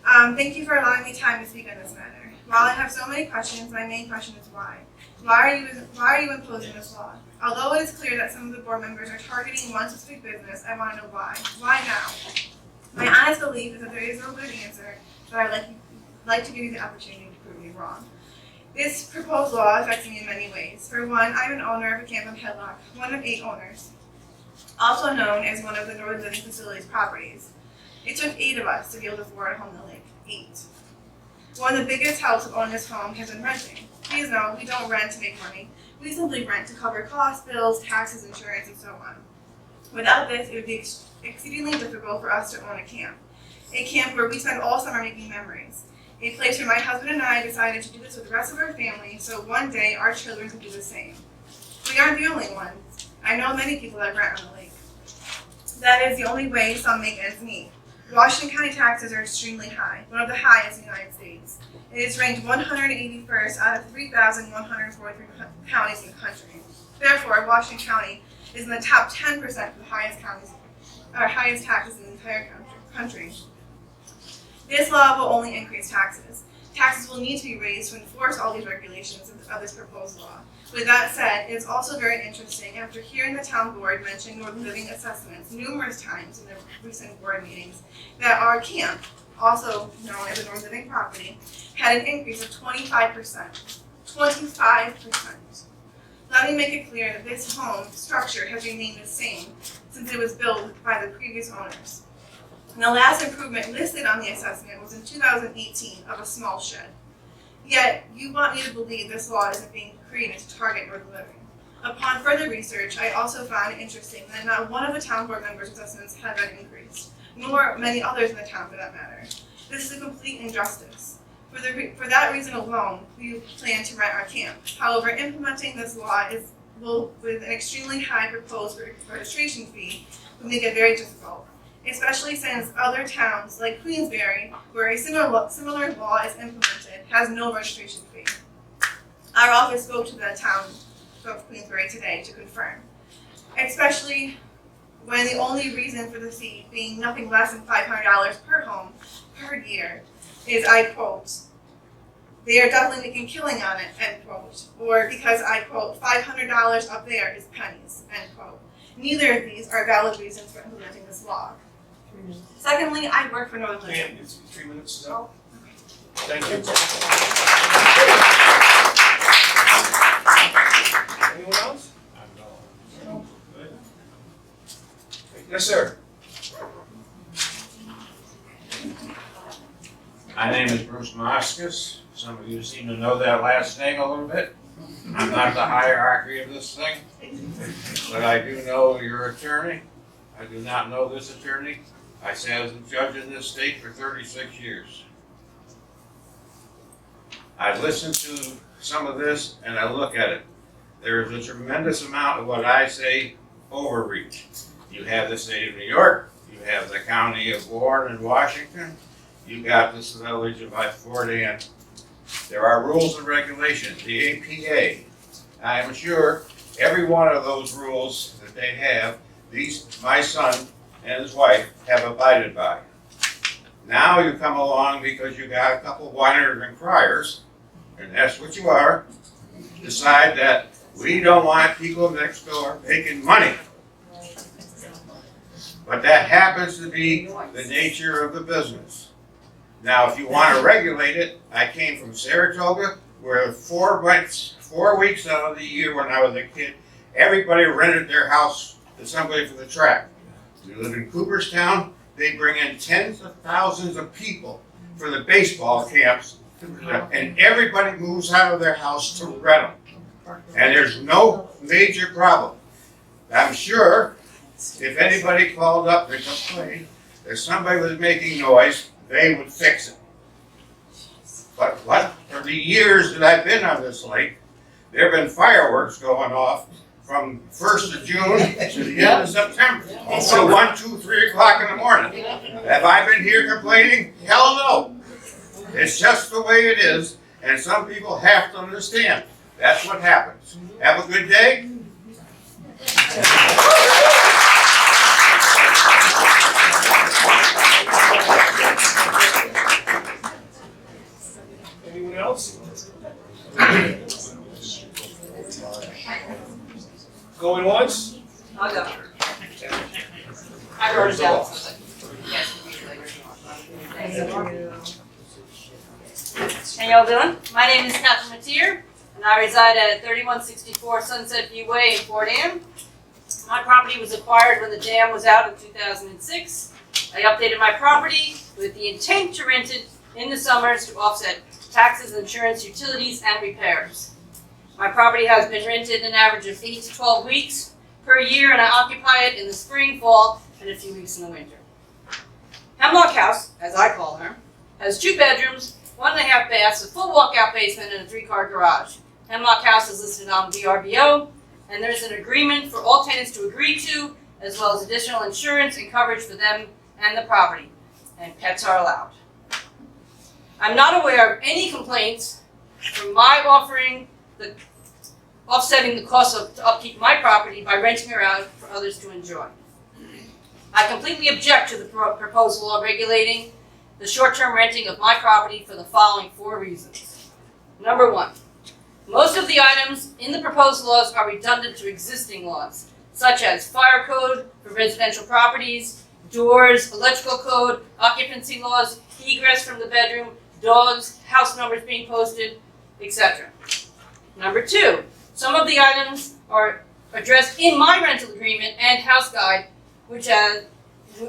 Ann. Thank you for allowing me time to speak on this matter. While I have so many questions, my main question is why? Why are you imposing this law? Although it is clear that some of the board members are targeting one specific business, I want to know why. Why now? My honest belief is that there is no good answer, but I'd like to give you the opportunity to prove me wrong. This proposed law affects me in many ways. For one, I'm an owner of a camp on Headlock, one of 8 owners, also known as one of the Northern Living Facilities properties. It took 8 of us to be able to afford a home in the lake. 8. One of the biggest helps of owning this home has been renting. Please know, we don't rent to make money. We simply rent to cover costs, bills, taxes, insurance, and so on. Without this, it would be exceedingly difficult for us to own a camp where we spend all summer making memories. A place where my husband and I decided to do this with the rest of our family, so one day our children could do the same. We aren't the only ones. I know many people that rent on the lake. That is the only way some make ends meet. Washington County taxes are extremely high, one of the highest in the United States. It is ranked 181st out of 3,143 counties in the country. Therefore, Washington County is in the top 10% of the highest taxes in the entire country. This law will only increase taxes. Taxes will need to be raised to enforce all these regulations of this proposed law. With that said, it is also very interesting after hearing the town board mention Northern Living assessments numerous times in their recent board meetings that our camp, also known as a Northern Living property, had an increase of 25%. 25%. Let me make it clear that this home structure has remained the same since it was built by the previous owners. And the last improvement listed on the assessment was in 2018 of a small shed. Yet, you want me to believe this law isn't being created to target Northern Living. Upon further research, I also found it interesting that not one of the town board members' assessments had been increased, nor many others in the town for that matter. This is a complete injustice. For that reason alone, we plan to rent our camp. However, implementing this law with an extremely high proposed registration fee will make it very difficult, especially since other towns like Queensbury, where a similar law is implemented, has no registration fee. Our office spoke to the town of Queensbury today to confirm, especially when the only reason for the fee being nothing less than $500 per home per year is, I quote, "They are definitely making killing on it," end quote, or because, I quote, $500 up there is pennies, end quote. Neither of these are valid reasons for implementing this law. Secondly, I work for Northern Living. Ma'am, it's 3 minutes is up. Thank you. Anyone else? No. Good. Yes, sir. My name is Bruce Moskis. Some of you seem to know that last name a little bit. I'm not the hierarchy of this thing, but I do know your attorney. I do not know this attorney. I sat as a judge in this state for 36 years. I listen to some of this and I look at it. There is a tremendous amount of what I say overreach. You have the state of New York, you have the county of Warren and Washington, you got this village of Fort Ann. There are rules and regulations, the APA. I am sure every one of those rules that they have, my son and his wife have abided by. Now you come along because you got a couple whiners and criers, and that's what you are, decide that we don't want people next door making money. But that happens to be the nature of the business. Now, if you want to regulate it, I came from Saratoga, where 4 weeks out of the year when I was a kid, everybody rented their house to somebody for the track. We live in Cooperstown. They bring in tens of thousands of people for the baseball camps, and everybody moves out of their house to rent them. And there's no major problem. I'm sure if anybody called up and complained that somebody was making noise, they would fix it. But for the years that I've been on this lake, there have been fireworks going off from 1st of June to the end of September. So 1, 2, 3 o'clock in the morning. Have I been here complaining? Hell no. It's just the way it is, and some people have to understand. That's what happens. Have a good day. Anyone else? Going once? I'll go. I wrote it down. Yes. How y'all doing? My name is Catherine Mateer, and I reside at 3164 Sunset View Way in Fort Anne. My property was acquired when the dam was out in 2006. I updated my property with the intent to rent it in the summers to offset taxes, insurance, utilities, and repairs. My property has been rented an average of 8 to 12 weeks per year, and I occupy it in the spring, fall, and a few weeks in the winter. Hemlock House, as I call her, has 2 bedrooms, 1.5 baths, a full walkout basement, and a 3-car garage. Hemlock House is listed on VRBO, and there's an agreement for all tenants to agree to, as well as additional insurance and coverage for them and the property, and pets are allowed. I'm not aware of any complaints from my offsetting the cost of to upkeep my property by renting her out for others to enjoy. I completely object to the proposed law regulating the short-term renting of my property for the following 4 reasons. Number 1, most of the items in the proposed laws are redundant to existing laws, such as fire code for residential properties, doors, electrical code, occupancy laws, egress from the bedroom, dogs, house numbers being posted, etc. Number 2, some of the items are addressed in my rental agreement and house guide,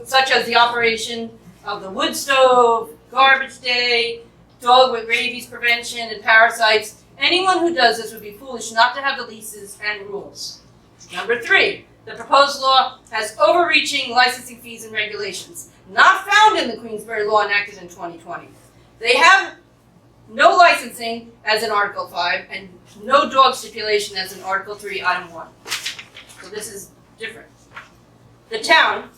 such as the operation of the wood stove, garbage day, dog with rabies prevention and parasites. Anyone who does this would be foolish not to have the leases and rules. Number 3, the proposed law has overreaching licensing fees and regulations, not found in the Queensberry law enacted in 2020. They have no licensing as in Article 5 and no dog stipulation as in Article 3, Item 1. So this is different. The town,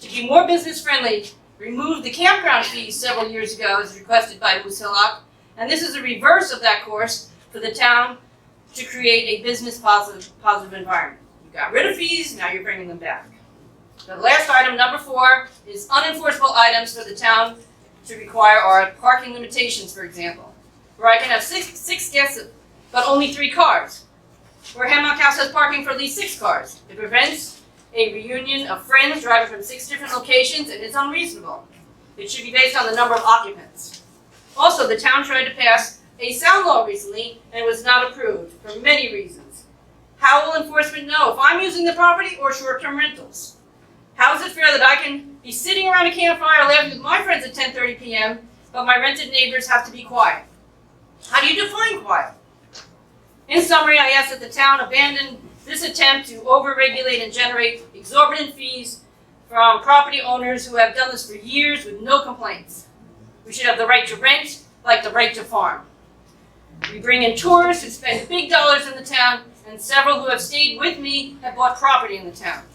to be more business friendly, removed the campground fees several years ago as requested by Moose Hillock, and this is a reverse of that course for the town to create a business positive environment. You got rid of fees, now you're bringing them back. The last item, number 4, is unenforceable items for the town to require are parking limitations, for example, where I can have six guests but only 3 cars, where Hemlock House has parking for at least 6 cars. It prevents a reunion of friends driving from 6 different locations, and it's unreasonable. It should be based on the number of occupants. Also, the town tried to pass a sound law recently, and it was not approved for many reasons. How will enforcement know if I'm using the property or short-term rentals? How is it fair that I can be sitting around a campfire laughing with my friends at 10:30 p.m., but my rented neighbors have to be quiet? How do you define quiet? In summary, I ask that the town abandon this attempt to over-regulate and generate exorbitant fees from property owners who have done this for years with no complaints. We should have the right to rent, like the right to farm. We bring in tourists who spend big dollars in the town, and several who have stayed with me have bought property in the town.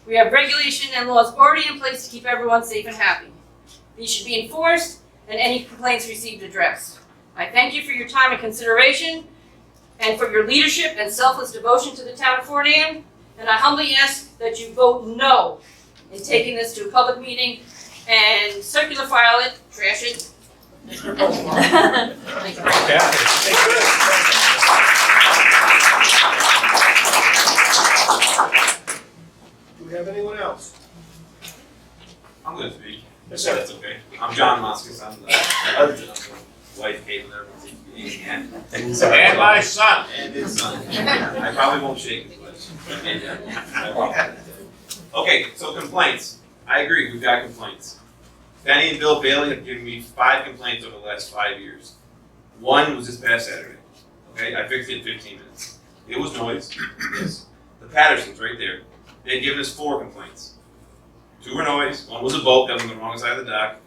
We have regulation and laws already in place to keep everyone safe and happy. These should be enforced, and any complaints received addressed. I thank you for your time and consideration, and for your leadership and selfless devotion to the town of Fort Anne, and I humbly ask that you vote no in taking this to a public meeting and circular file it, trash it. Thank you. Do we have anyone else? I'm gonna speak. Yes, sir. That's okay. I'm John Moskis. I'm the husband of the wife, Caitlin, And my son. And his son. I probably won't shake his leg. Okay, so complaints. I agree, we've got complaints. Benny and Bill Bailey have given me 5 complaints over the last 5 years. 1 was this past Saturday. Okay, I fixed it in 15 minutes. It was noise. Yes. The Pattersons, right there. They've given us 4 complaints. 2 were noise. 1 was a boat that was on the wrong side of the dock.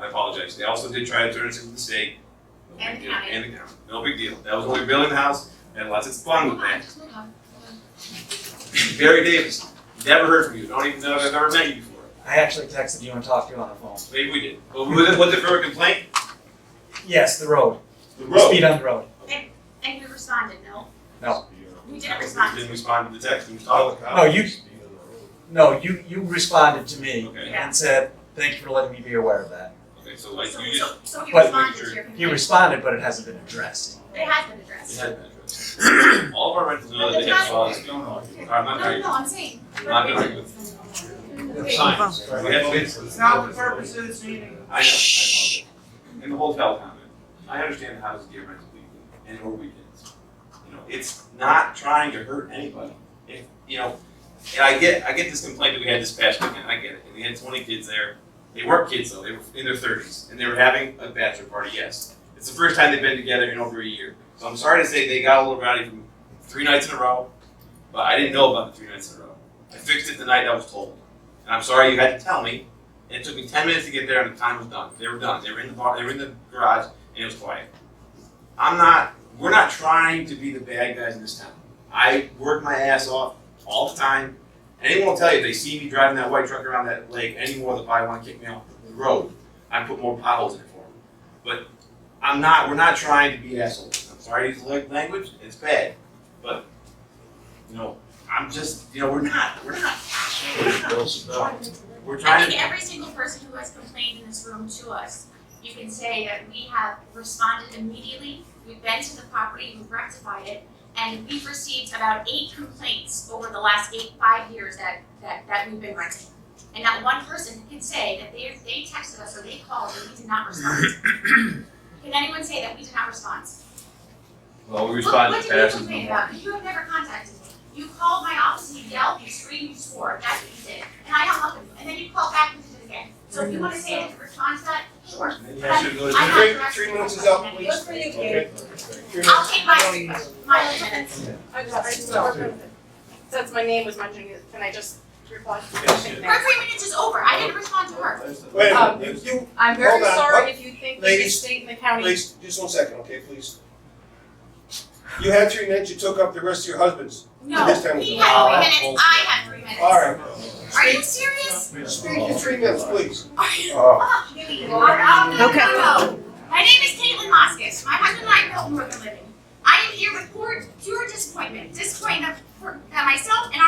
I apologize. They also did try to turn us into the state. No big deal. And the county. No big deal. That was when we were building the house. We had lots of fun with that. Barry Davis. Never heard from you. Don't even know if I've ever met you before. I actually texted you and talked to you on the phone. Maybe we did. But was it for a complaint? Yes, the road. The road. Speed on the road. And we responded, no? No. We didn't respond. Didn't respond to the text. We talked. No, you responded to me Okay. and said, thank you for letting me be aware of that. Okay, so like you just. So he But responded to your He complaint. responded, but it hasn't been addressed. It has been addressed. It had been addressed. All of our rentals know that they have policy. I'm not arguing. I'm saying. I'm not gonna argue with you. We have to. It's not the purpose of this meeting. I know. In the hotel comment. I understand the houses get rented weekly and or weekends. You know, it's not trying to hurt anybody. If, you know, and I get this complaint that we had this past weekend, I get it. And we had 20 kids there. They weren't kids though, they were in their 30s. And they were having a bachelor party, yes. It's the first time they've been together in over a year. So I'm sorry to say they got a little rowdy from 3 nights in a row, but I didn't know about the 3 nights in a row. I fixed it the night I was told. And I'm sorry you had to tell me. And it took me 10 minutes to get there and the time was done. They were done. They were in the bar, they were in the garage, and it was quiet. We're not trying to be the bad guys in this town. I work my ass off all the time. Anyone will tell you if they see me driving that white truck around that lake anymore, they'll probably want to kick me off the road. I put more potholes in it for them. But we're not trying to be assholes. I'm sorry to use the language, it's bad. But, you know, I'm just, you know, we're not. We're trying I think every single person who has complained in this room to us, you can say that we have responded immediately, we've been to the property, we've rectified it, and we've received about 8 complaints over the last 5 years that we've been renting. And not one person can say that they texted us or they called and we did not respond. Can anyone say that we did not respond? Well, we responded What to did you passes. complain about? Because you have never contacted me. You called my office and you yelled, you screamed, you swore. That's what you did. And I hung up on you. And then you called back and did it again. So if you want to say I didn't respond to that, sure. But I'm not 3 minutes is up, please. Good for you, Okay. Kate. I'll take my minutes. Since my name was mentioned, can I just reply? Her 3 minutes is over. I didn't respond to her. Wait a minute, you, I'm very Hold on. sorry if you think that the Ladies, state and the county. please, just 1 second, okay, please. You had 3 minutes, you took up the rest of your husband's. No, This time he was- had 3 minutes, I had 3 minutes. All right. Are you serious? Speak in 3 minutes, please. Are you? Oh, no. My name is Caitlin Moskis. My husband and I built Northern Living. I am here with pure disappointment. Disappointment that myself and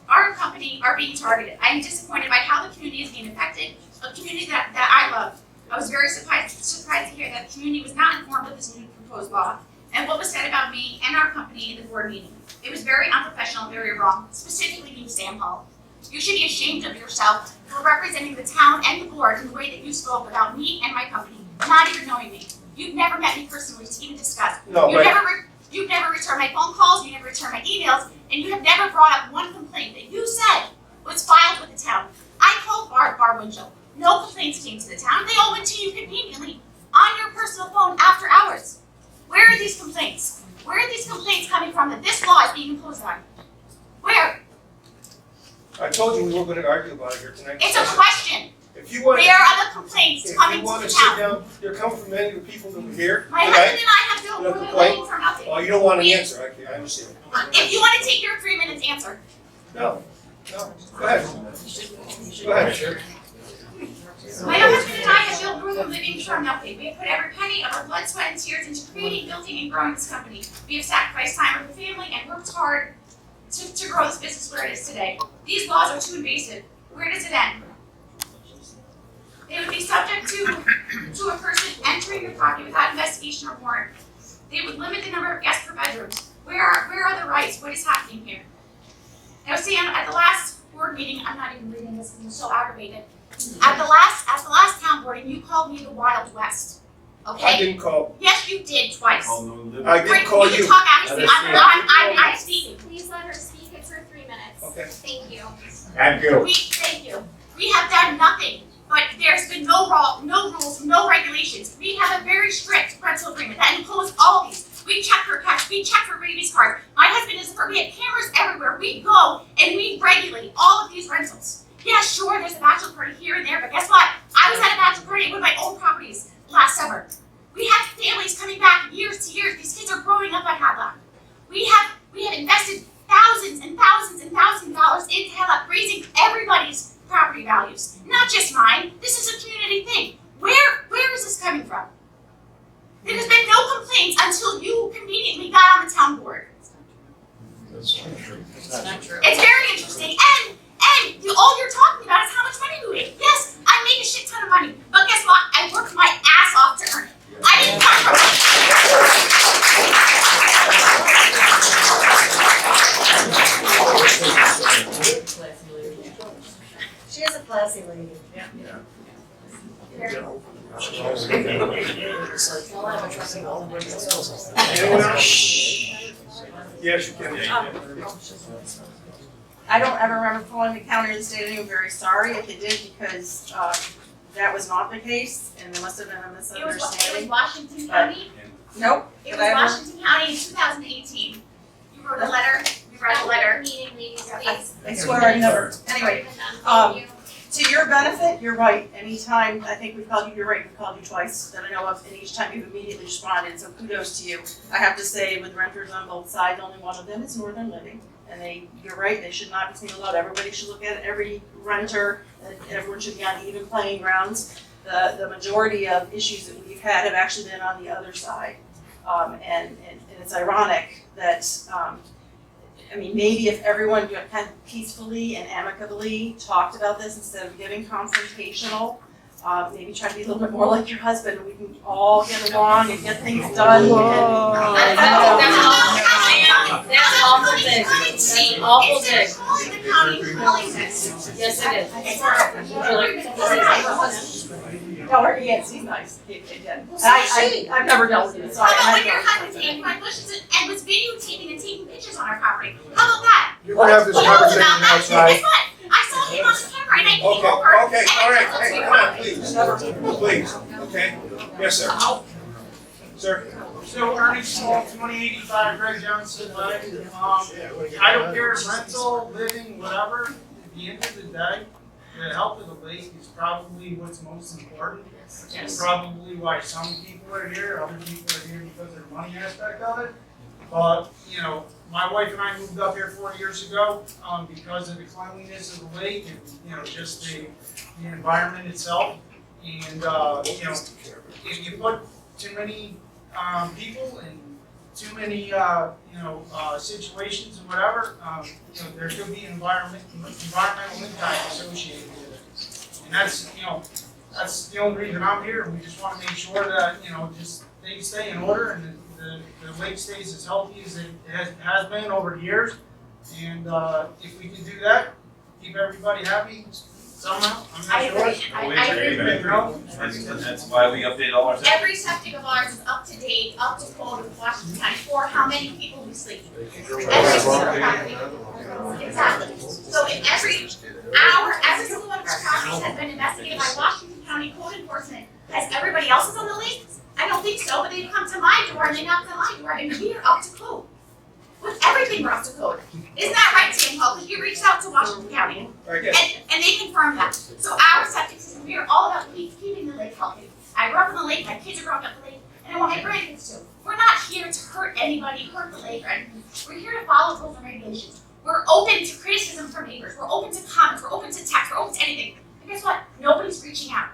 our company are being targeted. I am disappointed by how the community is being affected, a community that I love. I was very surprised to hear that the community was not informed of this new proposed law and what was said about me and our company in the board meeting. It was very unprofessional and very wrong, specifically you, Sam Hall. You should be ashamed of yourself for representing the town and the board in the way that you spoke about me and my company, not even knowing me. You've never met me personally to even discuss. No, You've but- You've never returned my phone calls, you never returned my emails, and you have never brought up one complaint that you said was filed with the town. I called Barb Winchell. No complaints came to the town. They all went to you conveniently on your personal phone after hours. Where are these complaints? Where are these complaints coming from that this law is being imposed on? Where? I told you we weren't gonna argue about it here tonight. It's a question. If you want, Where are the complaints coming if to you want the to sit town? down, you're coming from many of the people that were here My tonight. husband and I have built You have Northern complaint? Living for nothing. Oh, you don't want an answer, I understand. If you want to take your 3 minutes, answer. No, go ahead. Go ahead. My husband and I have built Northern Living from nothing. We have put every penny of our blood, sweat, and tears into creating, building, and growing this company. We have sacrificed time with the family and worked hard to grow this business where it is today. These laws are too invasive. Where does it end? They would be subject to a person entering your property without investigation or warrant. They would limit the number of guests per bedroom. Where are the rights? What is happening here? Now, Sam, at the last board meeting, I'm not even reading this because I'm so aggravated. At the last town board, and you called me the Wild West. Okay? I didn't call. Yes, you did twice. I didn't call You you. can talk after me. I'm speaking. Please let her speak, it's her 3 minutes. Okay. Thank you. Thank you. Thank you. We have done nothing, but there's been no rules, no regulations. We have a very strict rental agreement that includes all these. We check for cash, we check for rabies cards. My husband is, we have cameras everywhere. We go and we regulate all of these rentals. Yeah, sure, there's a bachelor party here and there, but guess what? I was at a bachelor party at one of my old properties last summer. We have families coming back years to years. These kids are growing up on Hadlock. We have invested thousands and thousands and thousands of dollars into Hadlock, raising everybody's property values, not just mine. This is a community thing. Where is this coming from? There has been no complaints until you conveniently got on the town board. That's not true. It's not true. It's very interesting, and all you're talking about is how much money you make. Yes, I make a shit ton of money, but guess what? I work my ass off to earn it. I didn't She is a classy lady. Yeah. Anyone else? Yes, you can. I don't ever remember calling the county or the state, and I'm very sorry if they did, because, that was not the case, and there must have been a It was misunderstanding. Washington County. Nope. It Did was I ever- Washington County in 2018. You wrote a letter, you read a letter. Meeting, ladies, I swear I never, anyway, to your benefit, you're right, anytime, I think we've called you, you're right, we've called you twice that I know of, and each time you've immediately responded, so kudos to you. I have to say, with renters on both sides, only one of them is Northern Living, and you're right, they should not be singled out, everybody should look at every renter, and everyone should be on even playing grounds. The majority of issues that we've had have actually been on the other side, and it's ironic that, I mean, maybe if everyone kind of peacefully and amicably talked about this instead of getting confrontational, maybe try to be a little bit more like your husband, and we can all get along and get things done. That's awful thing. That's an awful thing. Yes, it is. No, her yes, he's nice. I've never dealt with him, so How about I when your husband came from bushes and was videotaping and taking pictures on our property? How about that? You're gonna have this conversation outside. Guess what? I saw him on the camera and I came Okay, over. okay, all right, hey, come on, please, okay? Yes, sir. Sir? So Ernie Small, 2085 Greg Johnson Way. I don't care if rental, living, whatever. At the end of the day, the health of the lake is probably what's most important. It's probably why some people are here, other people are here because of the money aspect of it. But, you know, my wife and I moved up here 4 years ago because of the cleanliness of the lake and, you know, just the environment itself. And, you know, if you put too many people and too many, situations and whatever, you know, there could be environmental impact associated with it. And that's, you know, that's the only reason I'm here. We just want to make sure that, you know, just things stay in order and the lake stays as healthy as it has been over the years. And if we can do that, keep everybody happy somehow, I'm not sure. I agree. That's why we update all our. Every septic of ours is up to date, up to code with Washington County for how many people we sleep. Every single property. Exactly. So in every single one of our properties has been investigated by Washington County Code Enforcement. Has everybody else's on the lake? I don't think so, but they come to my door and they knock on my door and we are up to code. With everything we're up to code. Isn't that right, Sam Paul? Because you reached out to Washington County and they confirmed that. So our septic system, we are all about keeping the lake healthy. I grew up on the lake, my kids are growing up on the lake, and I want my grandkids to. We're not here to hurt anybody, hurt the lake or anything. We're here to follow rules and regulations. We're open to criticism from neighbors. We're open to comments. We're open to text. We're open to anything. And guess what? Nobody's reaching out.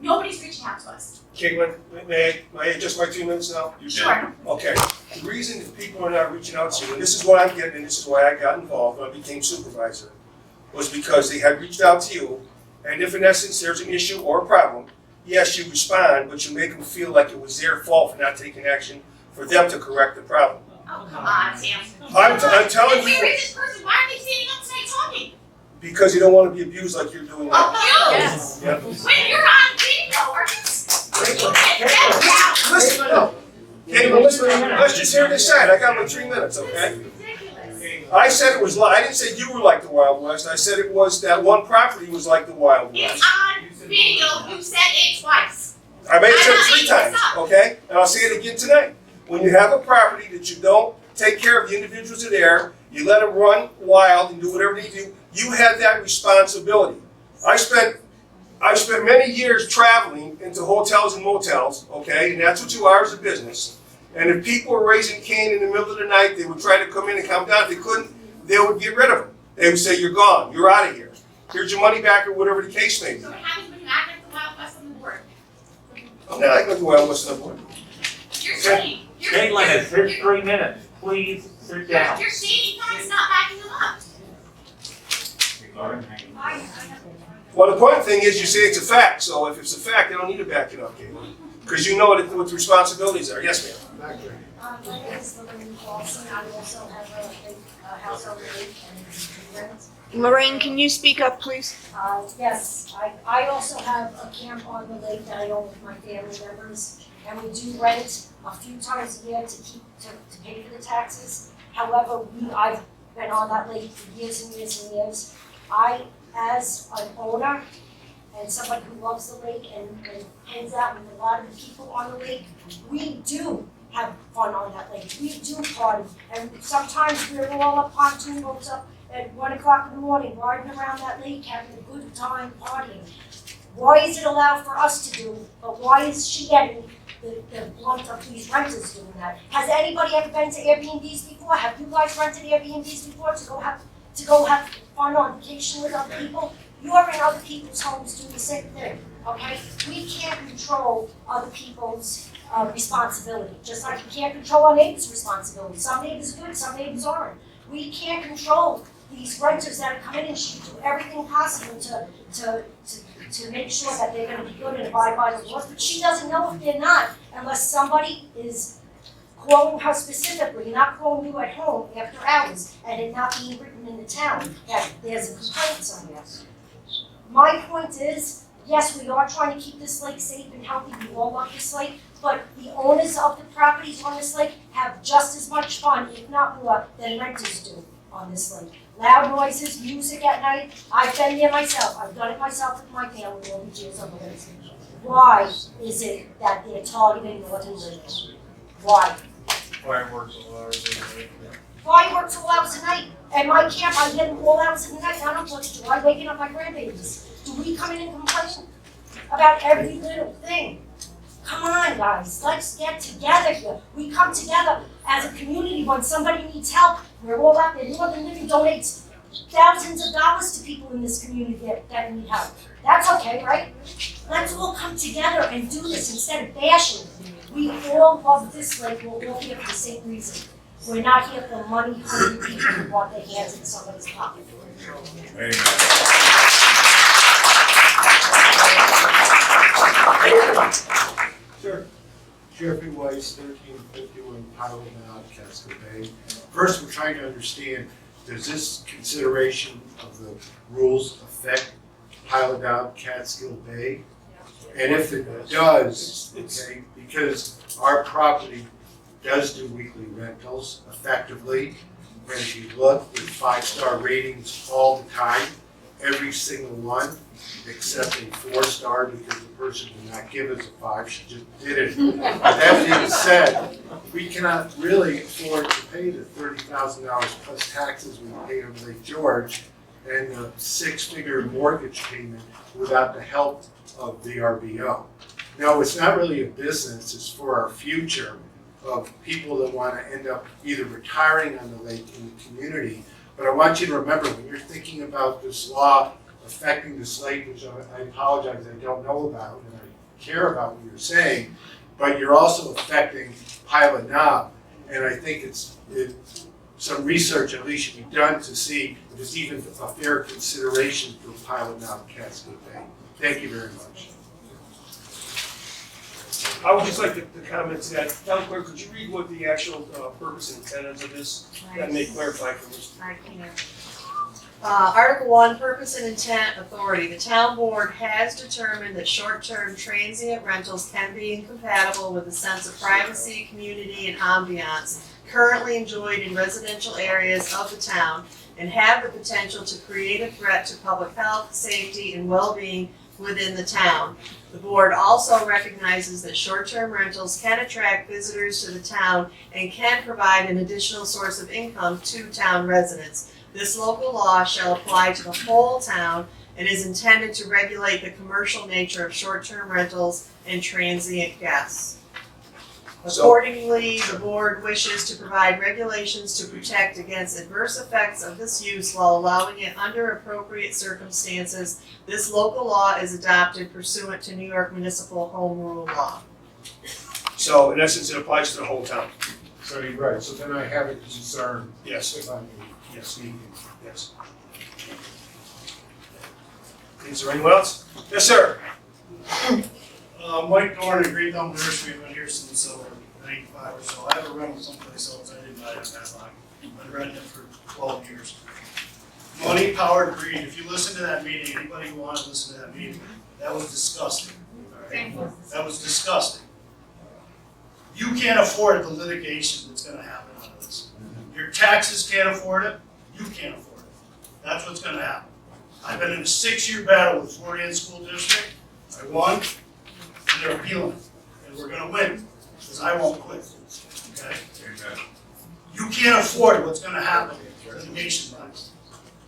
Nobody's reaching out to us. Caitlin, may I adjust my 2 minutes now? Sure. Okay, the reason that people are not reaching out to you, and this is what I'm getting, and this is why I got involved when I became supervisor, was because they had reached out to you, and if in essence there's an issue or a problem, yes, you respond, but you make them feel like it was their fault for not taking action for them to correct the problem. Oh, come on, Sam. I'm telling you. Where is this person? Why are they standing up tonight talking? Because you don't want to be abused like you're doing now. Abused? Yep. When you're on video, are you? Listen, no. Caitlin, listen, let's just hear this side. I got my 3 minutes, okay? I said it was, I didn't say you were like the Wild West. I said it was that one property was like the Wild West. It's on video. You said it twice. I may have said it 3 times, okay? And I'll say it again tonight. When you have a property that you don't take care of the individuals that are there, you let them run wild and do whatever they do, you have that responsibility. I spent many years traveling into hotels and motels, okay? And that's what you are as a business. And if people were raising Cain in the middle of the night, they would try to come in and come down. If they couldn't, they would get rid of them. They would say, you're gone, you're out of here. Here's your money back or whatever the case may be. So what happens when you act like the Wild West on the board? I'm not acting like the Wild West on the board. You're saying. Caitlin, it's his 3 minutes. Please sit down. You're saying comments, not backing them up. Well, the important thing is you say it's a fact. So if it's a fact, they don't need to back it up, Caitlin. Because you know what the responsibilities are. Yes, ma'am. My name is Lillian Paulson. I also have a household rate and rent. Lorraine, can you speak up, please? Yes, I also have a camp on the lake that I own with my family members, and we do rent a few times a year to pay for the taxes. However, I've been on that lake for years and years and years. I, as an owner and somebody who loves the lake and hangs out with a lot of the people on the lake, we do have fun on that lake. We do party, and sometimes we're all up pontoon boats up at 1 o'clock in the morning, riding around that lake, having a good time partying. Why is it allowed for us to do, but why is she getting the blunt of these renters doing that? Has anybody ever been to Airbnbs before? Have you guys rented Airbnbs before to go have fun on vacation with other people? You're in other people's homes doing the same thing, okay? We can't control other people's responsibility, just like we can't control our neighbors' responsibility. Some neighbors are good, some neighbors aren't. We can't control these renters that are coming in. She do everything possible to make sure that they're gonna be good and abide by the laws, but she doesn't know if they're not, unless somebody is calling her specifically, not calling you at home after hours, and it not being written in the town that there's a complaint somewhere. My point is, yes, we are trying to keep this lake safe and healthy. We all love this lake, but the owners of the properties on this lake have just as much fun, if not more, than renters do on this lake. Loud noises, music at night. I've been there myself. I've done it myself with my family over the years on the lake. Why is it that they're targeting Northern Lake? Why? Fireworks all hours of the night. Fireworks all hours of the night. And my camp, I get them all hours of the night. I don't touch it. I'm waking up my grandbabies. Do we come in and complain about every little thing? Come on, guys. Let's get together here. We come together as a community when somebody needs help. We're all out there. Northern Living donates thousands of dollars to people in this community that need help. That's okay, right? Let's all come together and do this instead of bashing. We all love this lake. We're all here for the same reason. We're not here for money-hungry people who want their hands in somebody's pocket. Sure. Jeffrey Weiss, 1351 Pilot Ave, Casco Bay. First, we're trying to understand, does this consideration of the rules affect Pilot Ave, Catskill Bay? And if it does, okay, because our property does do weekly rentals effectively, and if you look, with 5-star ratings all the time, every single one, except a 4-star because the person did not give us a 5, she just did it. That being said, we cannot really afford to pay the $30,000 plus taxes we pay on Lake George and the 6-figure mortgage payment without the help of the RBO. No, it's not really a business, it's for our future of people that want to end up either retiring on the lake in the community. But I want you to remember, when you're thinking about this law affecting this lake, which I apologize, I don't know about, and I care about what you're saying, but you're also affecting Pilot Knob. And I think some research at least should be done to see if it's even a fair consideration for Pilot Knob, Catskill Bay. Thank you very much. I would just like to comment to that. Town Clerk, could you read what the actual purpose and intent of this? That may clarify for us. Article 1, Purpose and Intent Authority. The town board has determined that short-term transient rentals can be incompatible with a sense of privacy, community, and ambiance currently enjoyed in residential areas of the town and have the potential to create a threat to public health, safety, and well-being within the town. The board also recognizes that short-term rentals can attract visitors to the town and can provide an additional source of income to town residents. This local law shall apply to the whole town and is intended to regulate the commercial nature of short-term rentals and transient guests. Accordingly, the board wishes to provide regulations to protect against adverse effects of this use while allowing it under appropriate circumstances. This local law is adopted pursuant to New York Municipal Home Rule Law. So in essence, it applies to the whole town. So you're right, so then I have a concern. Yes. If I may Yes. speak. Yes. Is there anyone else? Yes, sir. Mike Dorn, Great Elm Nursery. I've been here since 95 or so. I have a rental someplace else. I didn't buy it in that long. I've been renting it for 12 years. Money, power, greed. If you listen to that meeting, anybody who wanted to listen to that meeting, that was disgusting. All right? That was disgusting. You can't afford the litigation that's gonna happen out of this. Your taxes can't afford it, you can't afford it. That's what's gonna happen. I've been in a 6-year battle with Fort Ann School District. I won, and they're appealing it. And we're gonna win, because I won't quit, okay? You can't afford what's gonna happen litigation-wise.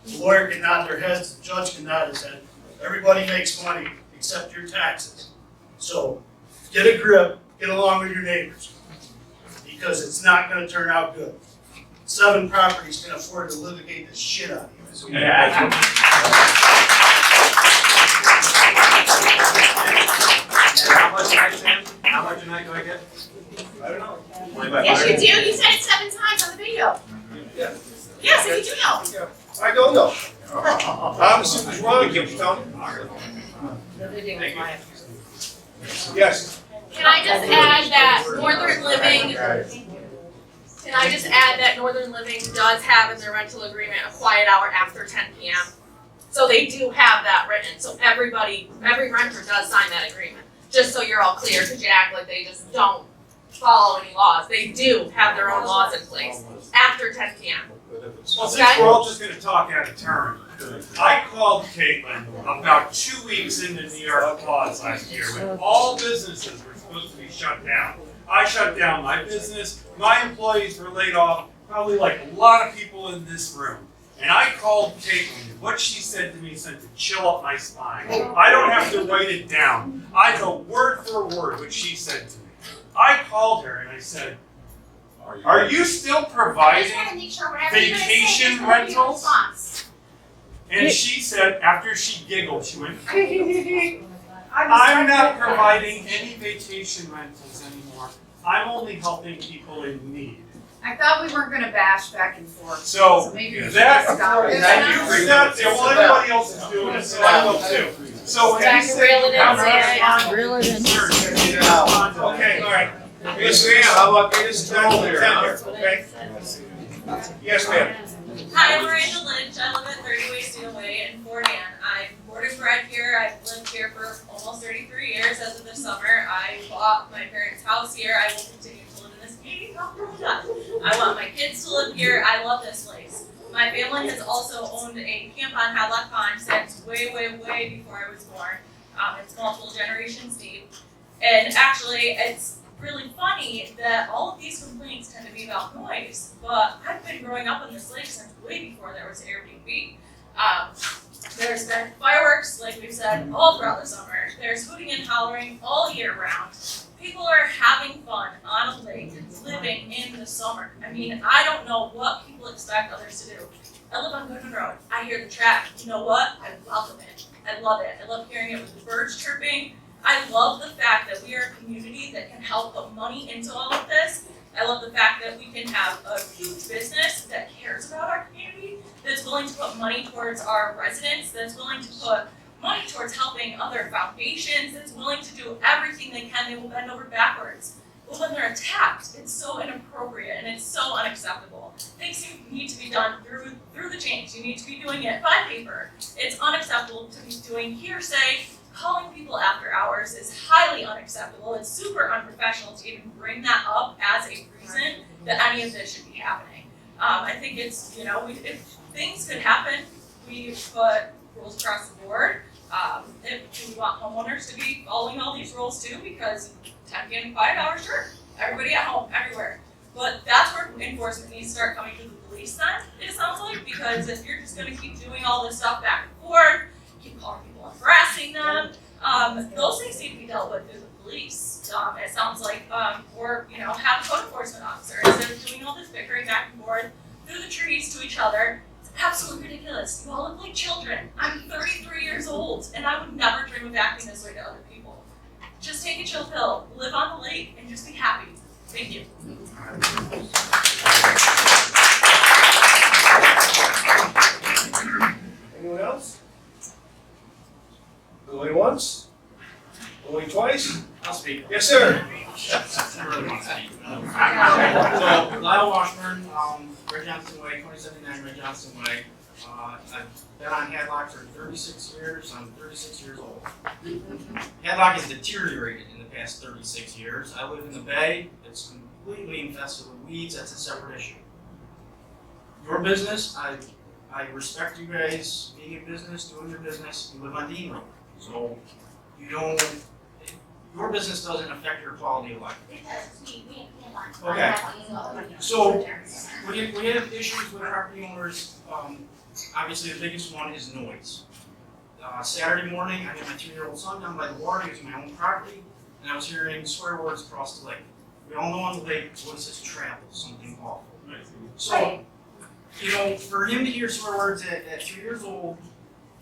The lawyer can nod their heads, the judge can nod his head. Everybody makes money except your taxes. So get a grip, get along with your neighbors, because it's not gonna turn out good. 7 properties can afford to litigate the shit out of you. How much tonight, Sam? How much tonight do I get? I don't know. Yes, you do. You said it 7 times on the video. Yeah. Yes, and you do know. I don't know. I'm super wrong, Tony. Yes. Can I just add that Northern Living, does have in their rental agreement a quiet hour after 10 p.m. So they do have that written, so every renter does sign that agreement. Just so you're all clear, because you act like they just don't follow any laws. They do have their own laws in place after 10 p.m. Well, since we're all just gonna talk out of turn, I called Caitlin about 2 weeks into New York laws last year when all businesses were supposed to be shut down. I shut down my business, my employees were laid off, probably like a lot of people in this room. And I called Caitlin, what she said to me sent a chill up my spine. I don't have to write it down. I know word for word what she said to me. I called her and I said, are you still providing vacation rentals? And she said, after she giggled, she went, I'm not providing any vacation rentals anymore. I'm only helping people in need. I thought we weren't gonna bash back and forth. So maybe we should that, stop it. you stop there, well, everybody else is doing it, so I will too. So when you say you have to respond, okay, all right. Yes, ma'am. How about this tender, okay? Yes, ma'am. Hi, I'm Miranda Lynch. I live at 30 Way Steel Way in Fort Ann. I'm born and bred here. I've lived here for almost 33 years as of this summer. I bought my parents' house here. I will continue to live in this community. I want my kids to live here. I love this place. My family has also owned a camp on Hadlock Pond since way, way, way before I was born. It's multiple generations deep. And actually, it's really funny that all of these complaints tend to be about noise, but I've been growing up on this lake since way before there was Airbnb. There's been fireworks, like we've said, all throughout the summer. There's hooting and hollering all year round. People are having fun on a lake, living in the summer. I mean, I don't know what people expect others to do. I live on Goodman Road. I hear the track. You know what? I welcome it. I love it. I love hearing it with the birds chirping. I love the fact that we are a community that can help put money into all of this. I love the fact that we can have a huge business that cares about our community, that's willing to put money towards our residents, that's willing to put money towards helping other foundations, that's willing to do everything they can. They will bend over backwards. But when they're attacked, it's so inappropriate and it's so unacceptable. Things need to be done through the change. You need to be doing it by paper. It's unacceptable to be doing hearsay. Calling people after hours is highly unacceptable. It's super unprofessional to even bring that up as a reason that any of this should be happening. I think it's, if things could happen, we put rules across the board. If we want homeowners to be following all these rules too, because 10 p.m. quiet hours, sure, everybody at home, everywhere. But that's where enforcement needs to start coming to the police then, it sounds like, because if you're just gonna keep doing all this stuff back and forth, keep calling people and harassing them, those things need to be dealt with through the police. It sounds like, or, have a code enforcement officer instead of doing all this bickering back and forth through the trees to each other. It's absolutely ridiculous. You all look like children. I'm 33 years old, and I would never dream of acting this way to other people. Just take a chill pill, live on the lake, and just be happy. Thank you. Anyone else? Going once? Going twice? I'll speak. Yes, sir. Lyle Washburn, Red Johnson Way, 2079 Red Johnson Way. I've been on Hadlock for 36 years. I'm 36 years old. Hadlock has deteriorated in the past 36 years. I live in the Bay. It's completely infested with weeds. That's a separate issue. Your business, I respect you guys being in business, doing your business. You live on Dean Road, so you don't. Your business doesn't affect your quality of life. Okay. So we have issues with property owners. Obviously, the biggest one is noise. Saturday morning, I had my 2-year-old son down by the water using my own property, and I was hearing swear words across the lake. We all know on the lake, what is this travel? Something awful. So, you know, for him to hear swear words at 3 years old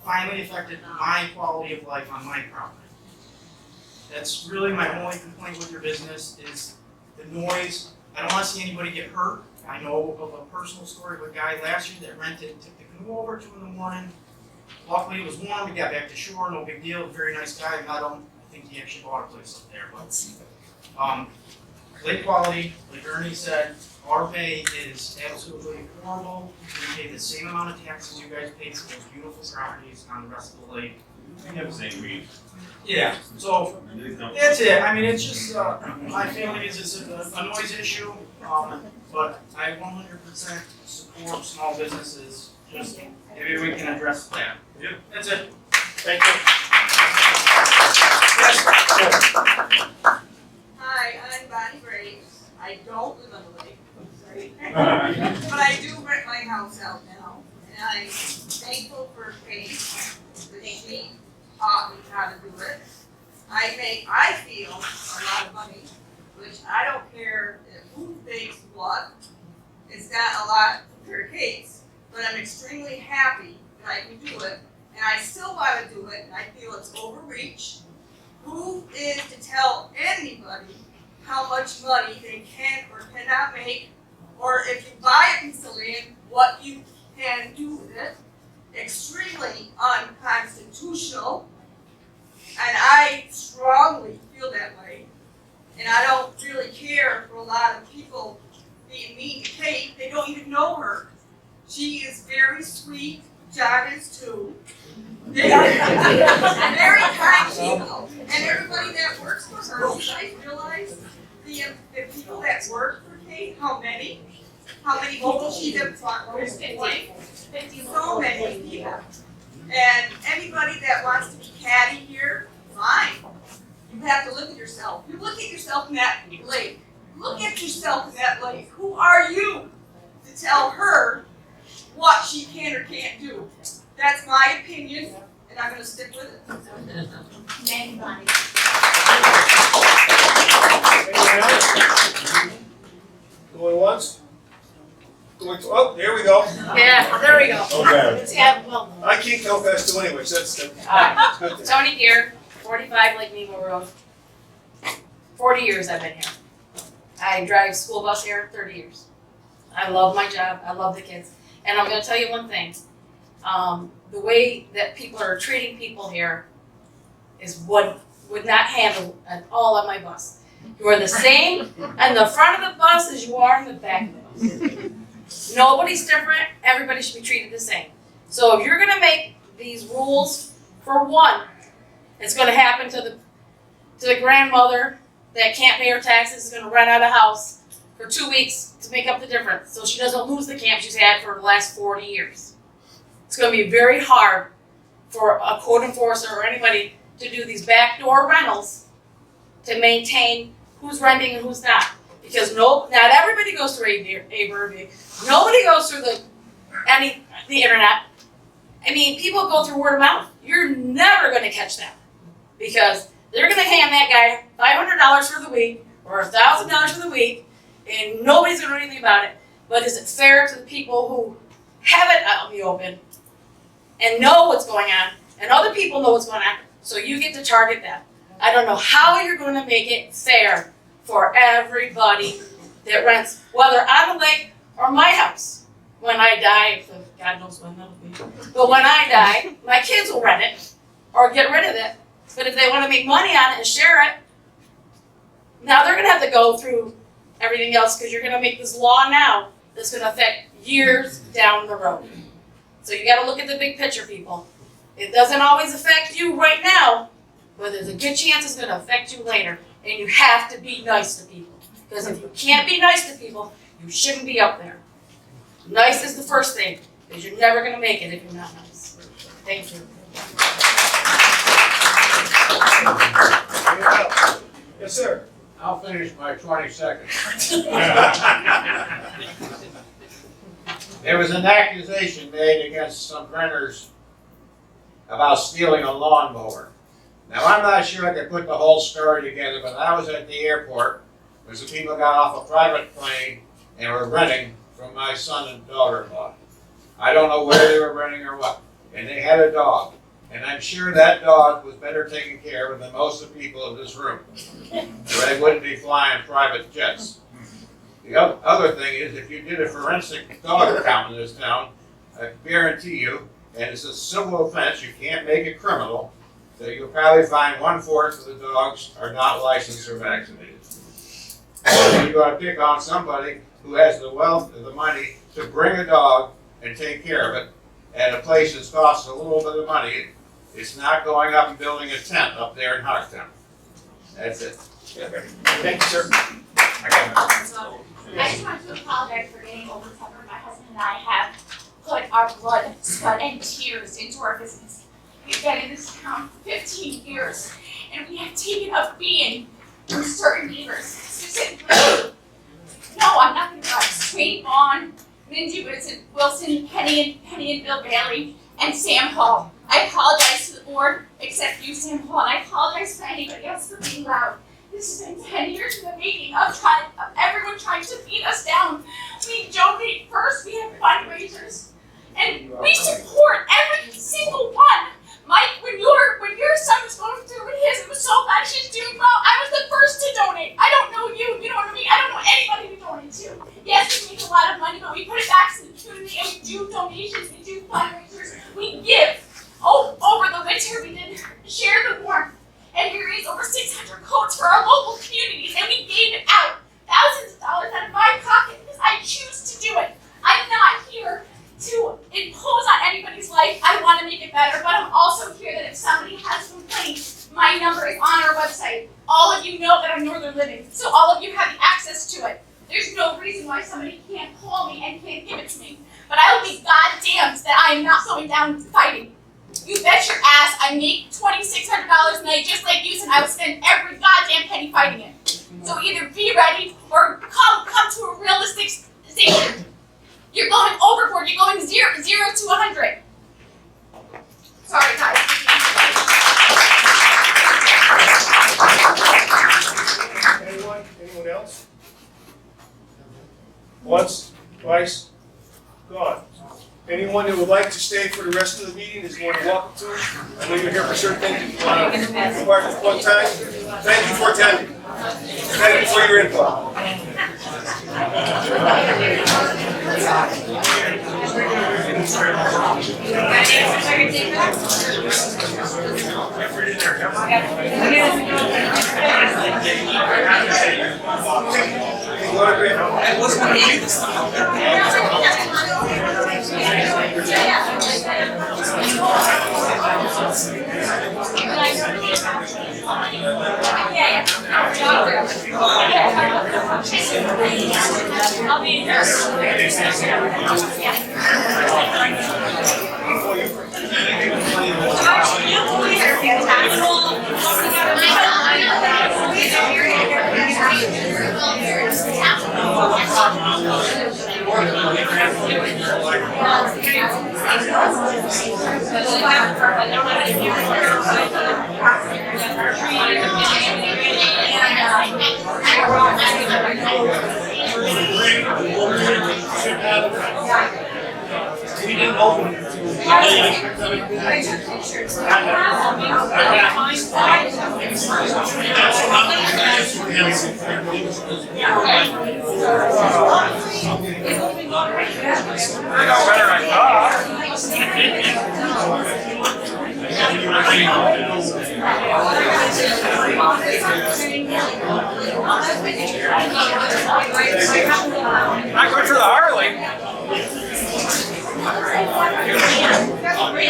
finally affected my quality of life on my property. That's really my only complaint with your business is the noise. I don't want to see anybody get hurt. I know of a personal story of a guy last year that rented, took the canoe over 2 in the morning. Luckily it was warm, we got back to shore, no big deal, very nice guy, met him. I think he actually bought a place up there, but lake quality, like Ernie said, our pay is absolutely horrible. We pay the same amount of taxes you guys pay for those beautiful properties on the rest of the lake. We have the same weed. Yeah, so that's it. I mean, it's just, my family is just a noise issue, but I 100% support small businesses. Just maybe we can address that. Yep. That's it. Thank you. Hi, I'm Bonnie Graves. I don't live on the lake, sorry. But I do rent my house out now, and I'm thankful for Kate, which she taught me how to do it. I feel a lot of money, which I don't care who thinks what. It's not a lot per case, but I'm extremely happy that I can do it, and I still want to do it, and I feel it's overreach. Who is to tell anybody how much money they can or cannot make, or if you buy a piece of land, what you can do with it? Extremely unconstitutional, and I strongly feel that way. And I don't really care for a lot of people being mean to Kate. They don't even know her. She is very sweet. John is too. They are very kind people. And everybody that works for her, you guys realize the people that work for Kate, how many people she's employed? So many people. And anybody that wants to be catty here, fine. You have to look at yourself. You look at yourself in that lake. Look at yourself in that lake. Who are you to tell her what she can or can't do? That's my opinion, and I'm going to stick with it. Anyone else? Going once? Going, oh, there we go. Yeah, there we go. Okay. Yeah, well, I can't count past 2 anyway, so that's good. Tony Deere, 45 Lake Nebo Road. 40 years I've been here. I drive school bus here 30 years. I love my job. I love the kids. And I'm going to tell you one thing. The way that people are treating people here is what would not handle at all on my bus. You are the same in the front of the bus as you are in the back of the bus. Nobody's different. Everybody should be treated the same. So if you're going to make these rules for one, it's going to happen to the grandmother that can't pay her taxes, is going to rent out a house for 2 weeks to make up the difference so she doesn't lose the camp she's had for the last 40 years. It's going to be very hard for a code enforcer or anybody to do these backdoor rentals to maintain who's renting and who's not. Because not everybody goes through Airbnb. Nobody goes through the internet. I mean, people go through word of mouth. You're never going to catch them because they're going to hand that guy $500 for the week or $1,000 for the week, and nobody's going to do anything about it. But is it fair to the people who have it out in the open and know what's going on, and other people know what's going on, so you get to target them? I don't know how you're going to make it fair for everybody that rents, whether on the lake or my house. When I die, God knows when that'll be. But when I die, my kids will rent it or get rid of it. But if they want to make money on it and share it, now they're going to have to go through everything else because you're going to make this law now that's going to affect years down the road. So you gotta look at the big picture, people. It doesn't always affect you right now, but there's a good chance it's gonna affect you later. And you have to be nice to people. Because if you can't be nice to people, you shouldn't be up there. Nice is the first thing, because you're never gonna make it if you're not nice. Thank you. Yes, sir. I'll finish my 20 seconds. There was an accusation made against some renters about stealing a lawnmower. Now, I'm not sure I could put the whole story together, but I was at the airport where some people got off a private plane and were renting from my son and daughter-in-law. I don't know where they were renting or what. And they had a dog. And I'm sure that dog was better taken care of than most of the people in this room. Or they wouldn't be flying private jets. The other thing is, if you did a forensic dog count in this town, I guarantee you, and it's a civil offense, you can't make it criminal, so you'll probably find 1/4 of the dogs are not licensed or vaccinated. So you gotta pick on somebody who has the wealth and the money to bring a dog and take care of it at a place that costs a little bit of money. It's not going up and building a tent up there in Hocktown. That's it. Thank you, sir. I just want to apologize for getting overtempered. My husband and I have put our blood, sweat, and tears into our business. We've been in this town for 15 years, and we have taken a beating from certain neighbors, specifically. No, I'm not going to lie. Wayne Vaughn, Mindy Wilson, Penny and Bill Bailey, and Sam Hall. I apologize to the board, except you, Sam Hall, and I apologize to anybody else for being loud. This has been 10 years in the making of everyone trying to beat us down. We donate first, we have fundraisers, and we support every single one. Mike, when your son was going through with his, it was so bad she's doing well. I was the first to donate. I don't know you, you know what I mean? I don't know anybody to donate to. Yes, we make a lot of money, but we put it back to the community and we do donations, we do fundraisers, we give. Oh, over the winter we did Share the Warmth. And we raised over 600 coats for our local communities, and we gave it out. Thousands of dollars out of my pocket because I choose to do it. I'm not here to impose on anybody's life. I want to make it better, but I'm also here that if somebody has a complaint, my number is on our website. All of you know that I'm Northern Living, so all of you have the access to it. There's no reason why somebody can't call me and can't give it to me. But I will be goddamned that I am not going down fighting. You bet your ass I make $2,600 a night just like you, and I will spend every goddamn penny fighting it. So either be ready or come to a realistic station. You're going overboard. You're going zero to 100. Sorry, guys. Anyone else? Once, twice, gone. Anyone that would like to stay for the rest of the meeting is more than welcome to. I know you're here for certain things you want to require at one time. Thank you for attending. Thank you for your input. I'll be here. We didn't open it. I took pictures. I went for the Harley. Look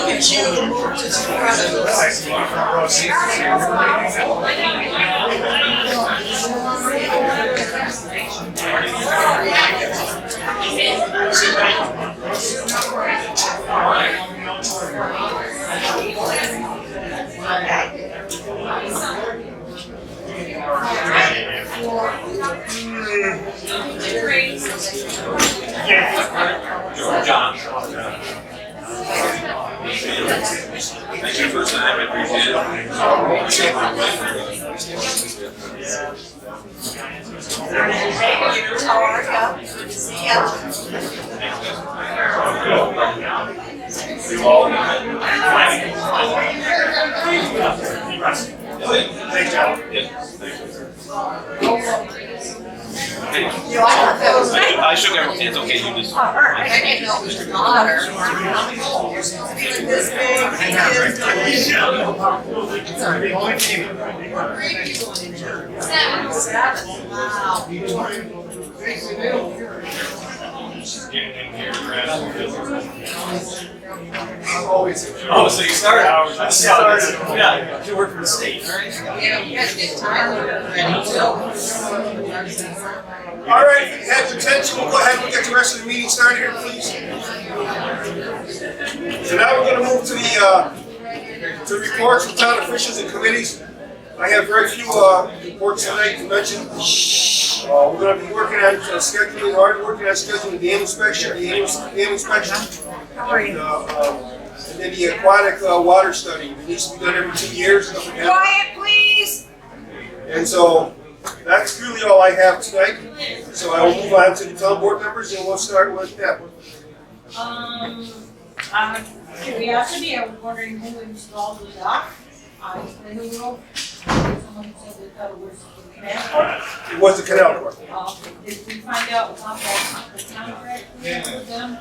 at you, just John. Thank you for your time, I appreciate it. How are you? Good to see you. Thanks, John. I shook everyone's hands, okay, you just. I didn't know it was your daughter. Feeling this big, Seven. Wow. Oh, so you started? I started, yeah, you work for the state, right? Yeah, you guys get Tyler ready too. All right, if you have your attention, we'll go ahead and get the rest of the meeting started here, please. So now we're going to move to the reports from town officials and committees. I have very few reports tonight to mention. We're going to be working on scheduling, already working on scheduling the inspection, and then the aquatic water study. It needs to be done every 2 years. Quiet, please. And so that's really all I have tonight. So I will move on to the town board members, and we'll start with Deb. Curiosity, I was wondering who installed the dock on Spindle Road. Someone said they thought it was the canal. It was the canal board. Did we find out about the contract with them?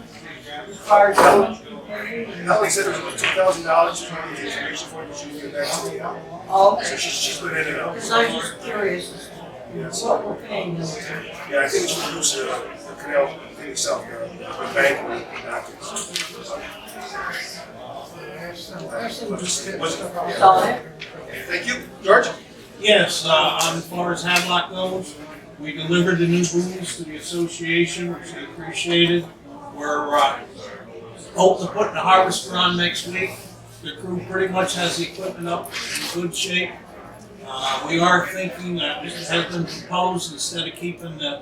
As far as how much we paid? Natalie said it was about $2,000 for the information for it, but she didn't get back to me. Oh, So she's been in and out. so I'm just curious as to what we're paying them. Yeah, I think it's for use of the canal thing itself, the bank and the documents. That's all I have. Thank you. George? Yes, as far as Hadlock goes, we delivered the new booms to the association, which they appreciated. We're hoping to put the harvester on next week. The crew pretty much has the equipment up in good shape. We are thinking that it has been proposed, instead of keeping the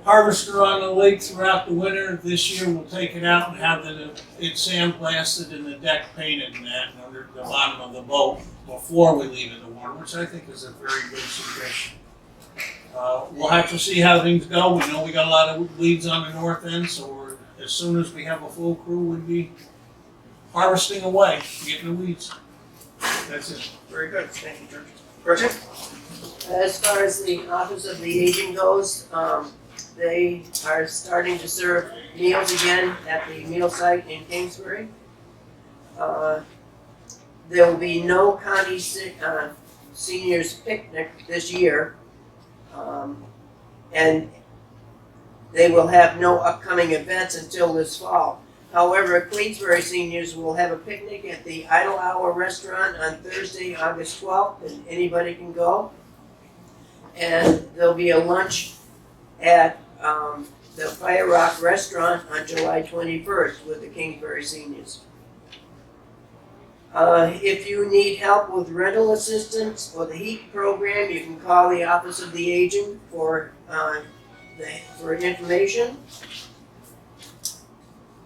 harvester on the lake throughout the winter, this year we'll take it out and have it sandblasted and the deck painted and that, and under the bottom of the boat before we leave in the water, which I think is a very good suggestion. We'll have to see how things go. We know we got a lot of weeds on the north end, so as soon as we have a full crew, we'll be harvesting away, getting the weeds. That's it. Very good. Thank you, George. Gretchen? As far as the Office of the Aging goes, they are starting to serve meals again at the meal site in Kingsbury. There will be no county seniors picnic this year. And they will have no upcoming events until this fall. However, Queensbury seniors will have a picnic at the Idle Hour Restaurant on Thursday, August 12th, and anybody can go. And there'll be a lunch at the Fire Rock Restaurant on July 21st with the Kingsbury seniors. If you need help with rental assistance or the heat program, you can call the Office of the Agent for information.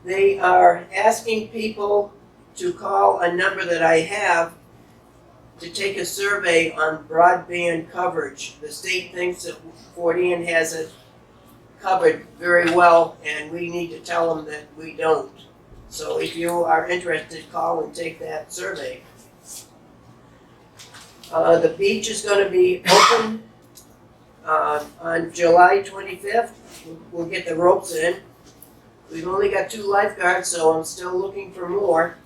They are asking people to call a number that I have to take a survey on broadband coverage. The state thinks that Fort Ann has it covered very well, and we need to tell them that we don't. So if you are interested, call and take that survey. The beach is going to be open on July 25th. We'll get the ropes in. We've only got 2 lifeguards, so I'm still looking for more.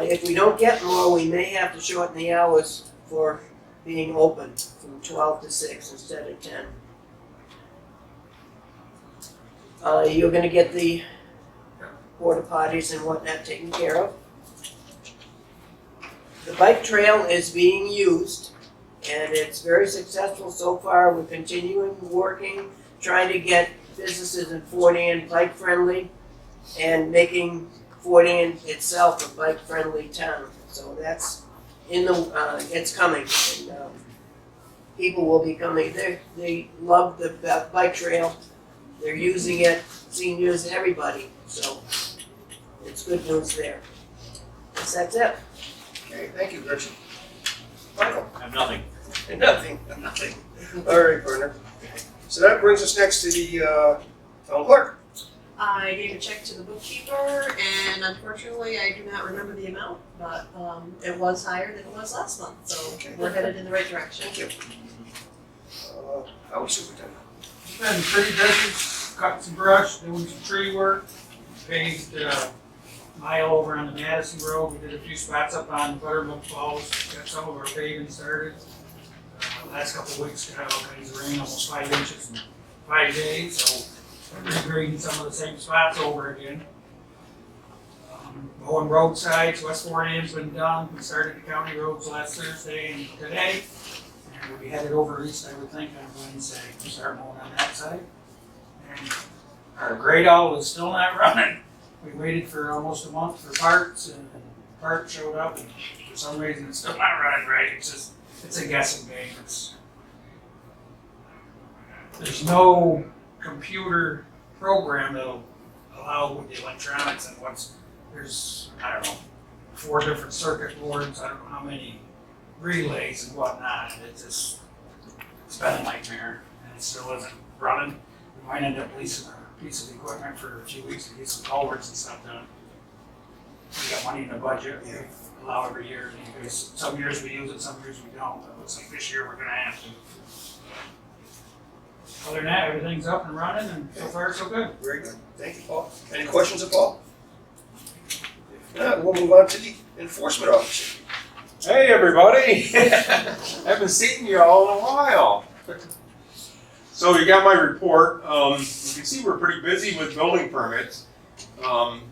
If we don't get more, we may have to shorten the hours for being open from 12 to 6 instead of 10. You're going to get the porta potties and whatnot taken care of. The bike trail is being used, and it's very successful so far. We're continuing working, trying to get businesses in Fort Ann bike friendly and making Fort Ann itself a bike friendly town. So that's it's coming, and people will be coming. They love the bike trail. They're using it, seniors, everybody. So it's good news there. That's it. Okay, thank you, Gretchen. Michael? I have nothing. Nothing. All right, partner. So that brings us next to the town clerk. I gave a check to the bookkeeper, and unfortunately, I do not remember the amount, but it was higher than it was last month, so we're headed in the right direction. Thank you. Highway Superintendent. Been pretty busy, cutting some brush, doing some tree work, paved a mile over on the Madison Road. We did a few spots up on Buttermilk Falls, got some of our paving started. Last couple of weeks, got all kinds of rain, almost 5 inches in 5 days, so we're regrading some of the same spots over again. Mowing roadsides, West Fort Ann's been done. We started the county roads last Thursday and today. And we'll be headed over east, I would think, on Wednesday to start mowing on that side. And our grade owl is still not running. We waited for almost a month for parts, and parts showed up, and for some reason it's still not running right. It's a guessing game. There's no computer program that'll allow with the electronics and there's, I don't know, 4 different circuit boards, I don't know how many relays and whatnot. It's been a nightmare, and it still isn't running. We might end up leasing a piece of equipment for a few weeks to get some culverts and stuff done. We got money in the budget, we allow every year, because some years we use it, some years we don't. It looks like this year we're gonna have to. Other than that, everything's up and running, and so far so good. Very good. Thank you, Paul. Any questions of Paul? If not, we'll move on to the enforcement officer. Hey, everybody. Haven't seen you all in a while. So you got my report. You can see we're pretty busy with building permits.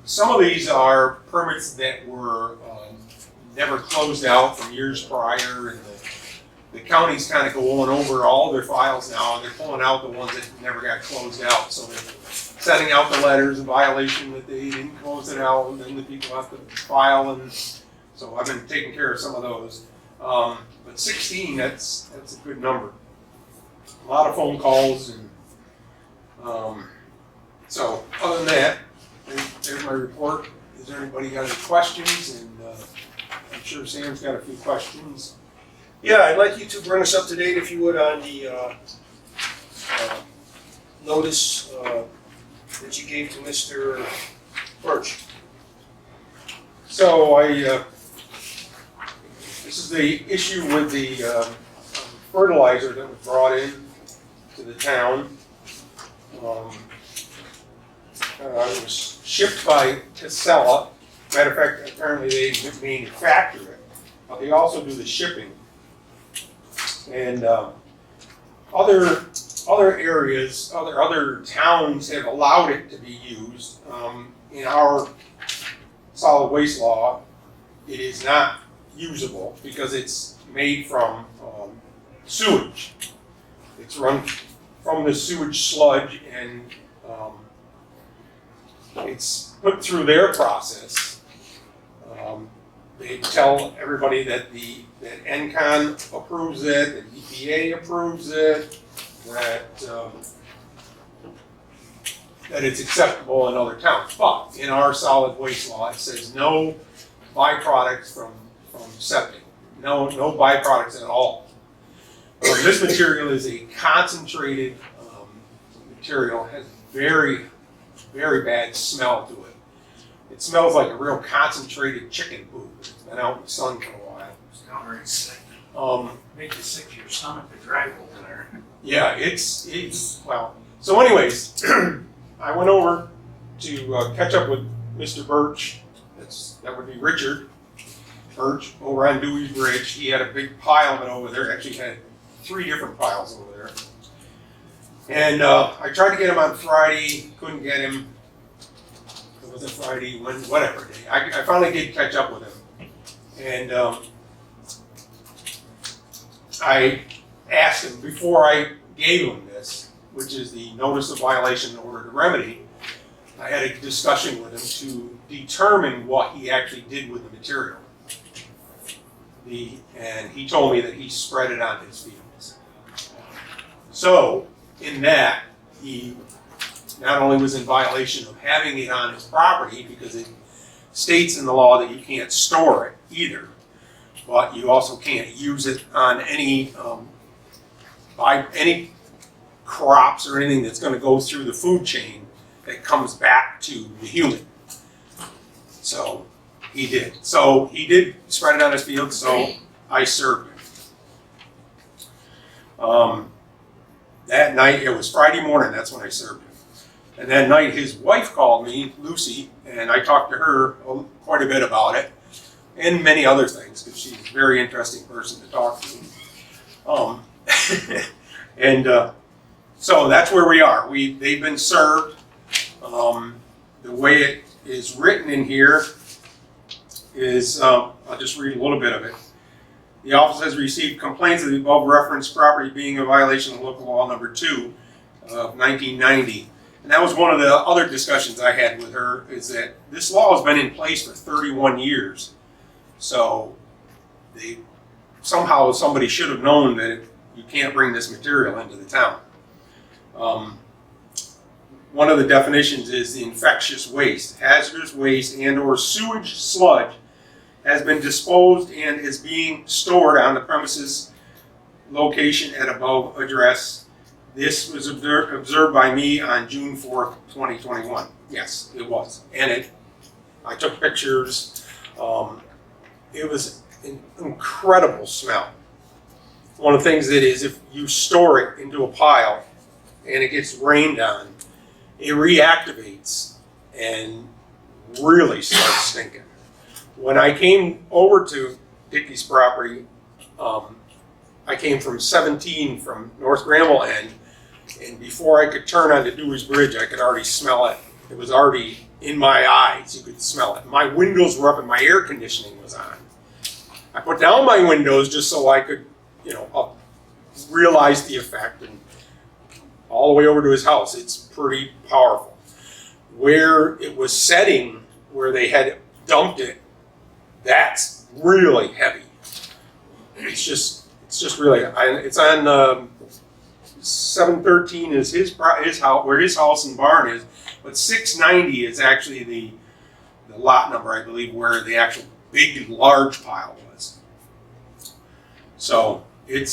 Some of these are permits that were never closed out from years prior, and the county's kind of going over all their files now, and they're pulling out the ones that never got closed out. So they're sending out the letters of violation that they didn't close it out, and then the people have to file, and so I've been taking care of some of those. But 16, that's a good number. A lot of phone calls, and so other than that, there's my report. Is there anybody got any questions? And I'm sure Sam's got a few questions. Yeah, I'd like you to bring us up to date, if you would, on the notice that you gave to Mr. Birch. So this is the issue with the fertilizer that was brought in to the town. It was shipped by Casella. Matter of fact, apparently they manufacture it, but they also do the shipping. And other areas, other towns have allowed it to be used. In our solid waste law, it is not usable because it's made from sewage. It's run from the sewage sludge, and it's put through their process. they tell everybody that that NCON approves it, that EPA approves it, that it's acceptable in other towns. But in our solid waste law, it says no byproducts from septic. No byproducts at all. This material is a concentrated material, has very, very bad smell to it. It smells like a real concentrated chicken poop. It's been out in the sun for a while. It's not very sick. Make you sick to your stomach to drive over there. Yeah, it's well. So, anyways, I went over to catch up with Mr. Birch. That would be Richard Birch over on Dewey Bridge. He had a big pile of it over there. Actually, had 3 different piles over there. And I tried to get him on Friday. Couldn't get him. It was a Friday, whatever day. I finally did catch up with him, and I asked him before I gave him this, which is the notice of violation order to remedy. I had a discussion with him to determine what he actually did with the material. And he told me that he spread it on his fields. So, in that, he not only was in violation of having it on his property, because it states in the law that you can't store it either, but you also can't use it on any crops or anything that's going to go through the food chain that comes back to the human. So he did. So he did spread it on his field, so I served him. That night, it was Friday morning, that's when I served him. And that night, his wife called me, Lucy, and I talked to her quite a bit about it, and many other things, because she's a very interesting person to talk to. So that's where we are. They've been served. The way it is written in here is, I'll just read a little bit of it. The office has received complaints of the above referenced property being a violation of local law number 2 of 1990. And that was one of the other discussions I had with her, is that this law has been in place for 31 years. So somehow somebody should have known that you can't bring this material into the town. One of the definitions is the infectious waste. Hazardous waste and or sewage sludge has been disposed and is being stored on the premises location at above address. This was observed by me on June 4th, 2021. Yes, it was. And I took pictures. It was an incredible smell. One of the things that is, if you store it into a pile and it gets rained on, it reactivates and really starts stinking. When I came over to Dickey's property, I came from 17 from North Granville end, and before I could turn onto Dewey's Bridge, I could already smell it. It was already in my eyes. You could smell it. My windows were up and my air conditioning was on. I put down my windows just so I could, realize the effect, and all the way over to his house. It's pretty powerful. Where it was setting, where they had dumped it, that's really heavy. It's just really. It's on 713 is his house, where his house and barn is, but 690 is actually the lot number, I believe, where the actual big large pile was. So it's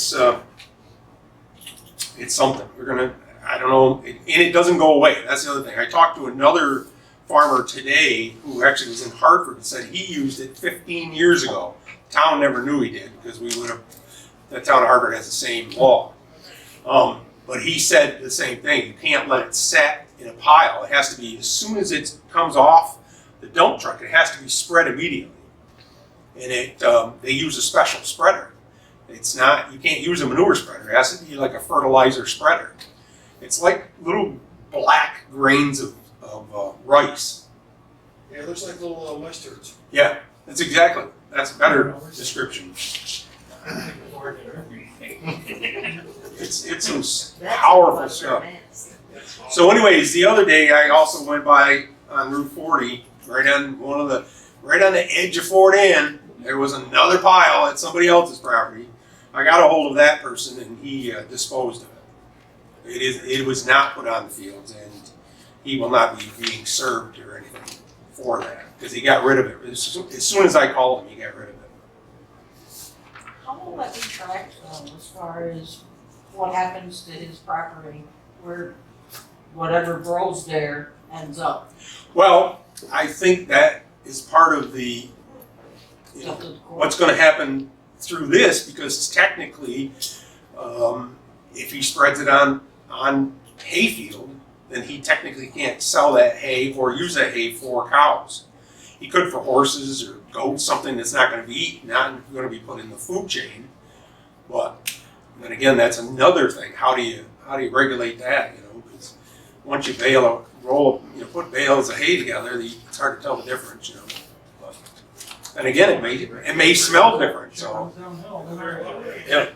something. I don't know, and it doesn't go away. That's the other thing. I talked to another farmer today who actually was in Hartford and said he used it 15 years ago. The town never knew he did, because the town of Hartford has the same law. But he said the same thing. You can't let it set in a pile. It has to be, as soon as it comes off the dump truck, it has to be spread immediately. And they use a special spreader. It's not, you can't use a manure spreader. It has to be like a fertilizer spreader. It's like little black grains of rice. Yeah, it looks like little mustards. Yeah, that's a better description. It's some powerful stuff. So anyways, the other day I also went by on Route 40, right on the edge of Fort Ann, there was another pile at somebody else's property. I got a hold of that person and he disposed of it. It was not put on the fields, and he will not be being served or anything for that, because he got rid of it. As soon as I called him, he got rid of it. How will that be tracked, as far as what happens to his property, where whatever grows there ends up? Well, I think that is part of the, you know, what's gonna happen through this, because technically, if he spreads it on hayfield, then he technically can't sell that hay or use that hay for cows. He could for horses or goats, something that's not gonna be eaten, not gonna be put in the food chain. But then again, that's another thing. How do you regulate that, you know? Because once you put bales of hay together, it's hard to tell the difference, you know. But, and again, it may smell different, so. Yeah.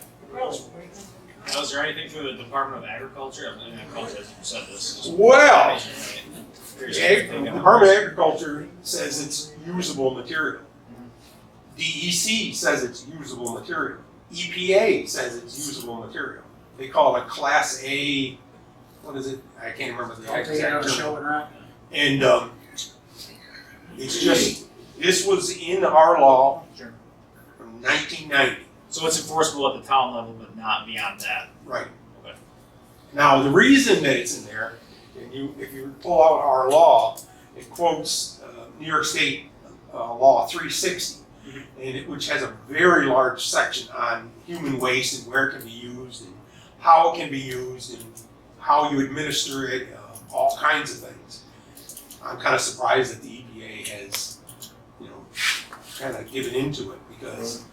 Now, is there anything from the Department of Agriculture? I mean, Agriculture hasn't said this. Well, the Department of Agriculture says it's usable material. DEC says it's usable material. EPA says it's usable material. They call it Class A, what is it? I can't remember the exact term. And it's just, this was in our law from 1990. So it's enforceable at the town level, but not beyond that. Right. Okay. Now, the reason that it's in there, and if you pull out our law, it quotes New York State Law 360, which has a very large section on human waste and where it can be used and how it can be used and how you administer it, all kinds of things. I'm kind of surprised that the EPA has, you know, kind of given into it, because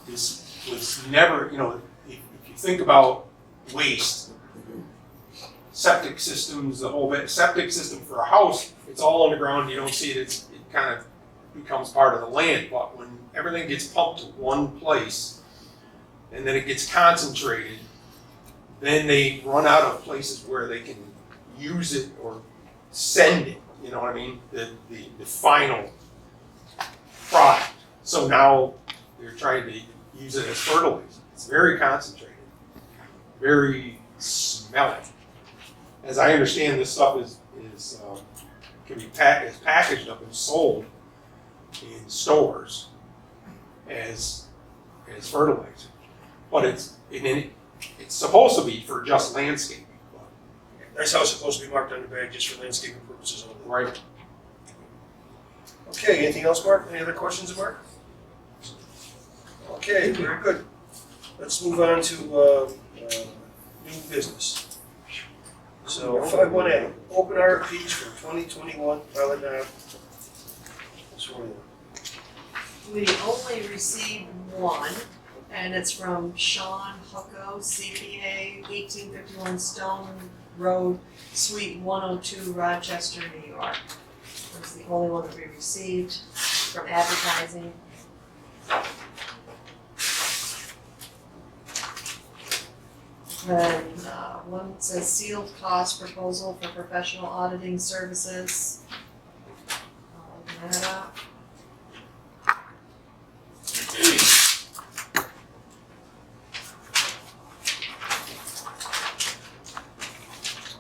this was never, you know, if you think about waste, septic systems, the whole bit, septic system for a house, it's all underground, you don't see it, it kind of becomes part of the land. But when everything gets pumped to one place and then it gets concentrated, then they run out of places where they can use it or send it, you know what I mean? The final product. So now they're trying to use it as fertilizer. It's very concentrated, very smelly. As I understand, this stuff can be packaged up and sold in stores as fertilizer, but it's supposed to be for just landscaping. That's how it's supposed to be marked on the bag, just for landscaping purposes only. Right. Okay, anything else, Mark? Any other questions, Mark? Okay, very good. Let's move on to new business. So 5.1A, open RFPs for 2021 pilot now. We only received one, and it's from Sean Hucko, CPA, 1851 Stone Road, Suite 102, Rochester, New York. That's the only one that we received from advertising. Then one says sealed cost proposal for professional auditing services. Open that up.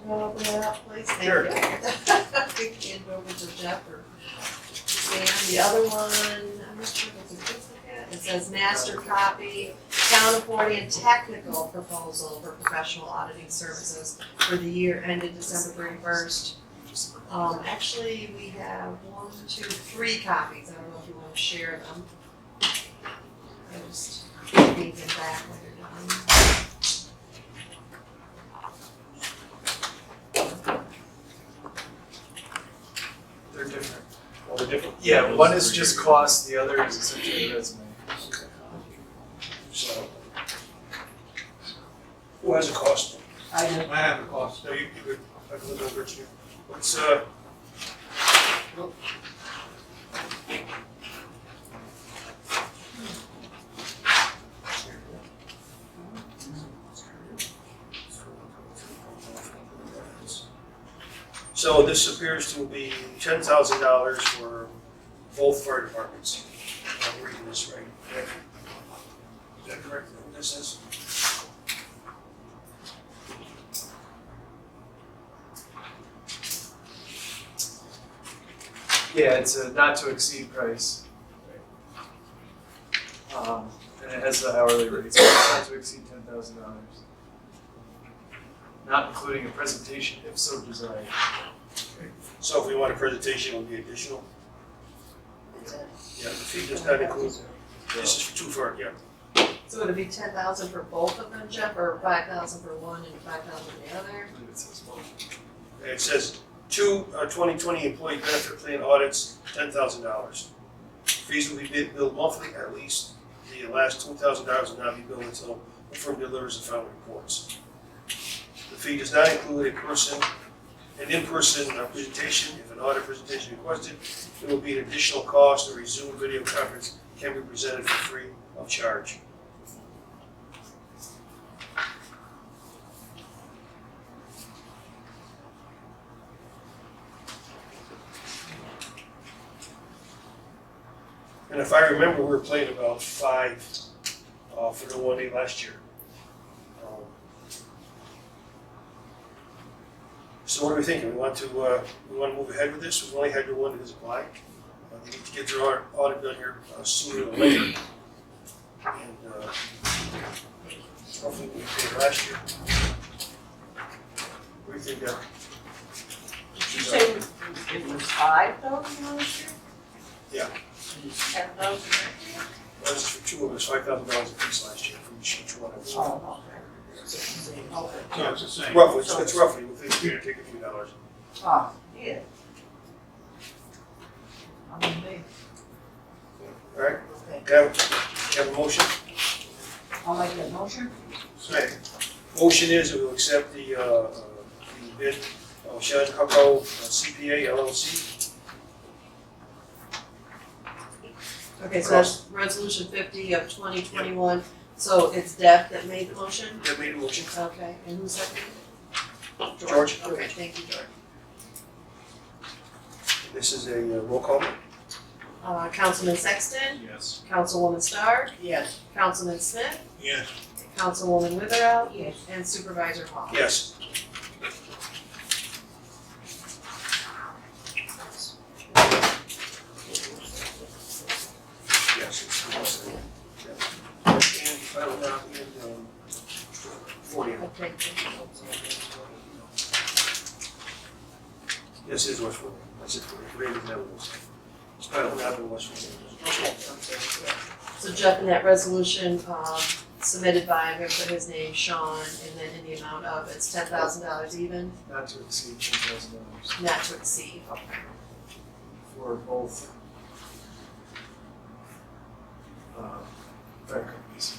You wanna open that up, please? Thank Sure. you. Hand over to Jeff or Sam. The other one, I'm not sure if it's a duplicate. It says master copy, town of Forty technical proposal for professional auditing services for the year ended December 31st. Actually, we have 1, 2, 3 copies. I don't know if you want to share them. I just leave them back when you're done. They're different. Well, they're different. Yeah, one is just cost, the other is essentially a resume. So, who has a cost? I do. I have a cost. No, you could, I can look over it to you. Let's, so this appears to be $10,000 for both fire departments. I'm reading this right. Is that correct? What this is? Yeah, it's a not to exceed price. And it has the hourly rate, so it's not to exceed $10,000. Not including a presentation if so desired. So if we want a presentation, it will be additional? Yeah, the fee does not include, this is too far, yeah. So would it be 10,000 for both of them, Jeff, or 5,000 for one and 5,000 for the other? I believe it says both. It says 2020 employee benefit plan audits, $10,000. Fees will be billed monthly, at least the last $2,000 will not be billed until the firm delivers the final reports. The fee does not include an in-person presentation. If an audit presentation requested, it will be an additional cost. A Zoom video conference can be presented for free of charge. And if I remember, we were playing about 5 for the 1 day last year. So what are we thinking? We want to move ahead with this? We've only had the one that has applied. We need to get their audit done here sooner than later. And hopefully we paid last year. What do you think, Deb? Did you say it was 5,000 last year? Yeah. And it's 10,000 next year? Well, this is for 2 of us, $5,000 apiece last year for each one of us. Oh, okay. So it's the same, okay. So it's the same. Roughly, it's roughly, we'll take a few dollars. Ah, yeah. I'm in big. All right, Okay. can I have a motion? I'll make that motion. Second. Motion is that we'll accept the bid of Shad Hucko CPA LLC. Okay, so that's resolution 50 of 2021. So it's Deb that made the motion? Deb made a motion. Okay, and who seconded? George. Okay, thank you, George. This is a roll call. Councilman Sexton? Yes. Councilwoman Starr? Yes. Councilman Smith? Yes. Councilwoman Witherell? Yes. And Supervisor Hall? Yes. Yes. And final round in 40. Okay. Yes, it is Westwood. That's it for the Raven Netherlands. It's final round in Westwood. Okay. So Jeff, in that resolution, submitted by, I'm gonna put his name, Sean, and then in the amount of, it's $10,000 even, Not to exceed $10,000 not to exceed, okay. for both fire companies.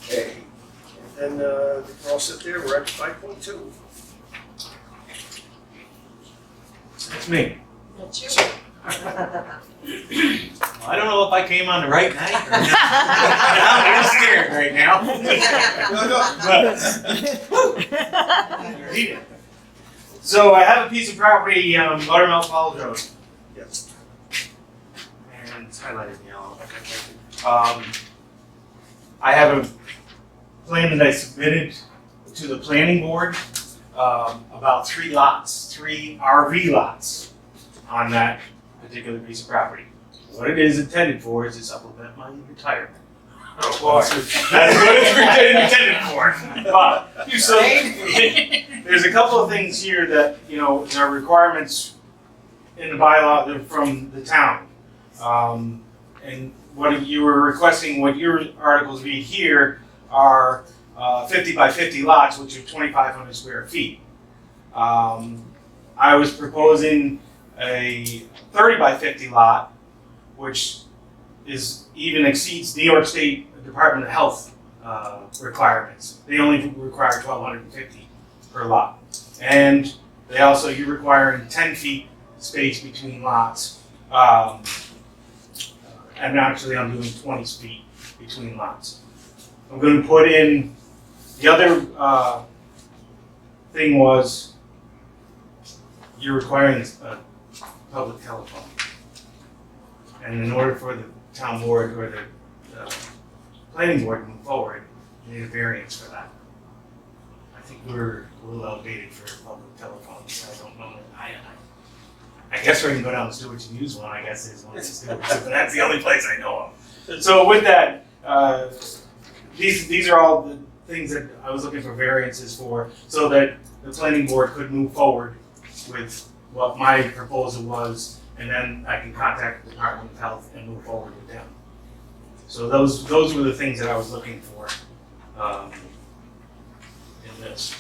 Okay. And then we're all set there. We're at 5.2. That's me. That's you. I don't know if I came on the right night or not. I'm real scared right now. So I have a piece of property, Buttermilk Falls Road. Yes. And it's highlighted in yellow. I have a plan that I submitted to the planning board, about 3 lots, 3 RV lots on that particular piece of property. What it is intended for is to supplement my retirement. Oh, boy. That's what it's intended for. But, so, there's a couple of things here that, there are requirements in the bylaw that are from the town. And what you were requesting, what your articles read here are 50 by 50 lots, which are 2,500 square feet. I was proposing a 30 by 50 lot, which even exceeds New York State Department of Health requirements. They only require 1,250 per lot. And you're requiring 10 feet space between lots. and actually I'm doing 20 feet between lots. I'm gonna put in, the other, thing was, you're requiring a public telephone. And in order for the town board or the planning board to move forward, you need a variance for that. I think we're a little outdated for public telephones, I don't know. I guess we can go down to Stewart's and use one, I guess there's one in Stewart's, but that's the only place I know of. So with that, these are all the things that I was looking for variances for, so that the planning board could move forward with what my proposal was, and then I can contact the Department of Health and move forward with them. So those were the things that I was looking for in this,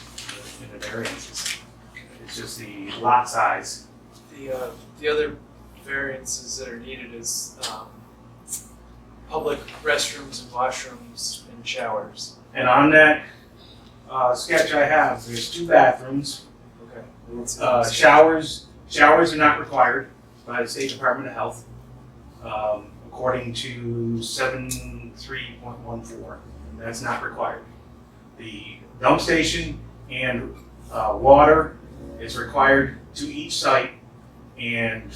in the variances. It's just the lot size. The other variances that are needed is public restrooms and washrooms and showers. And on that sketch I have, there's 2 bathrooms. Okay. Showers are not required by the State Department of Health, according to 73.14. That's not required. The dump station and water is required to each site, and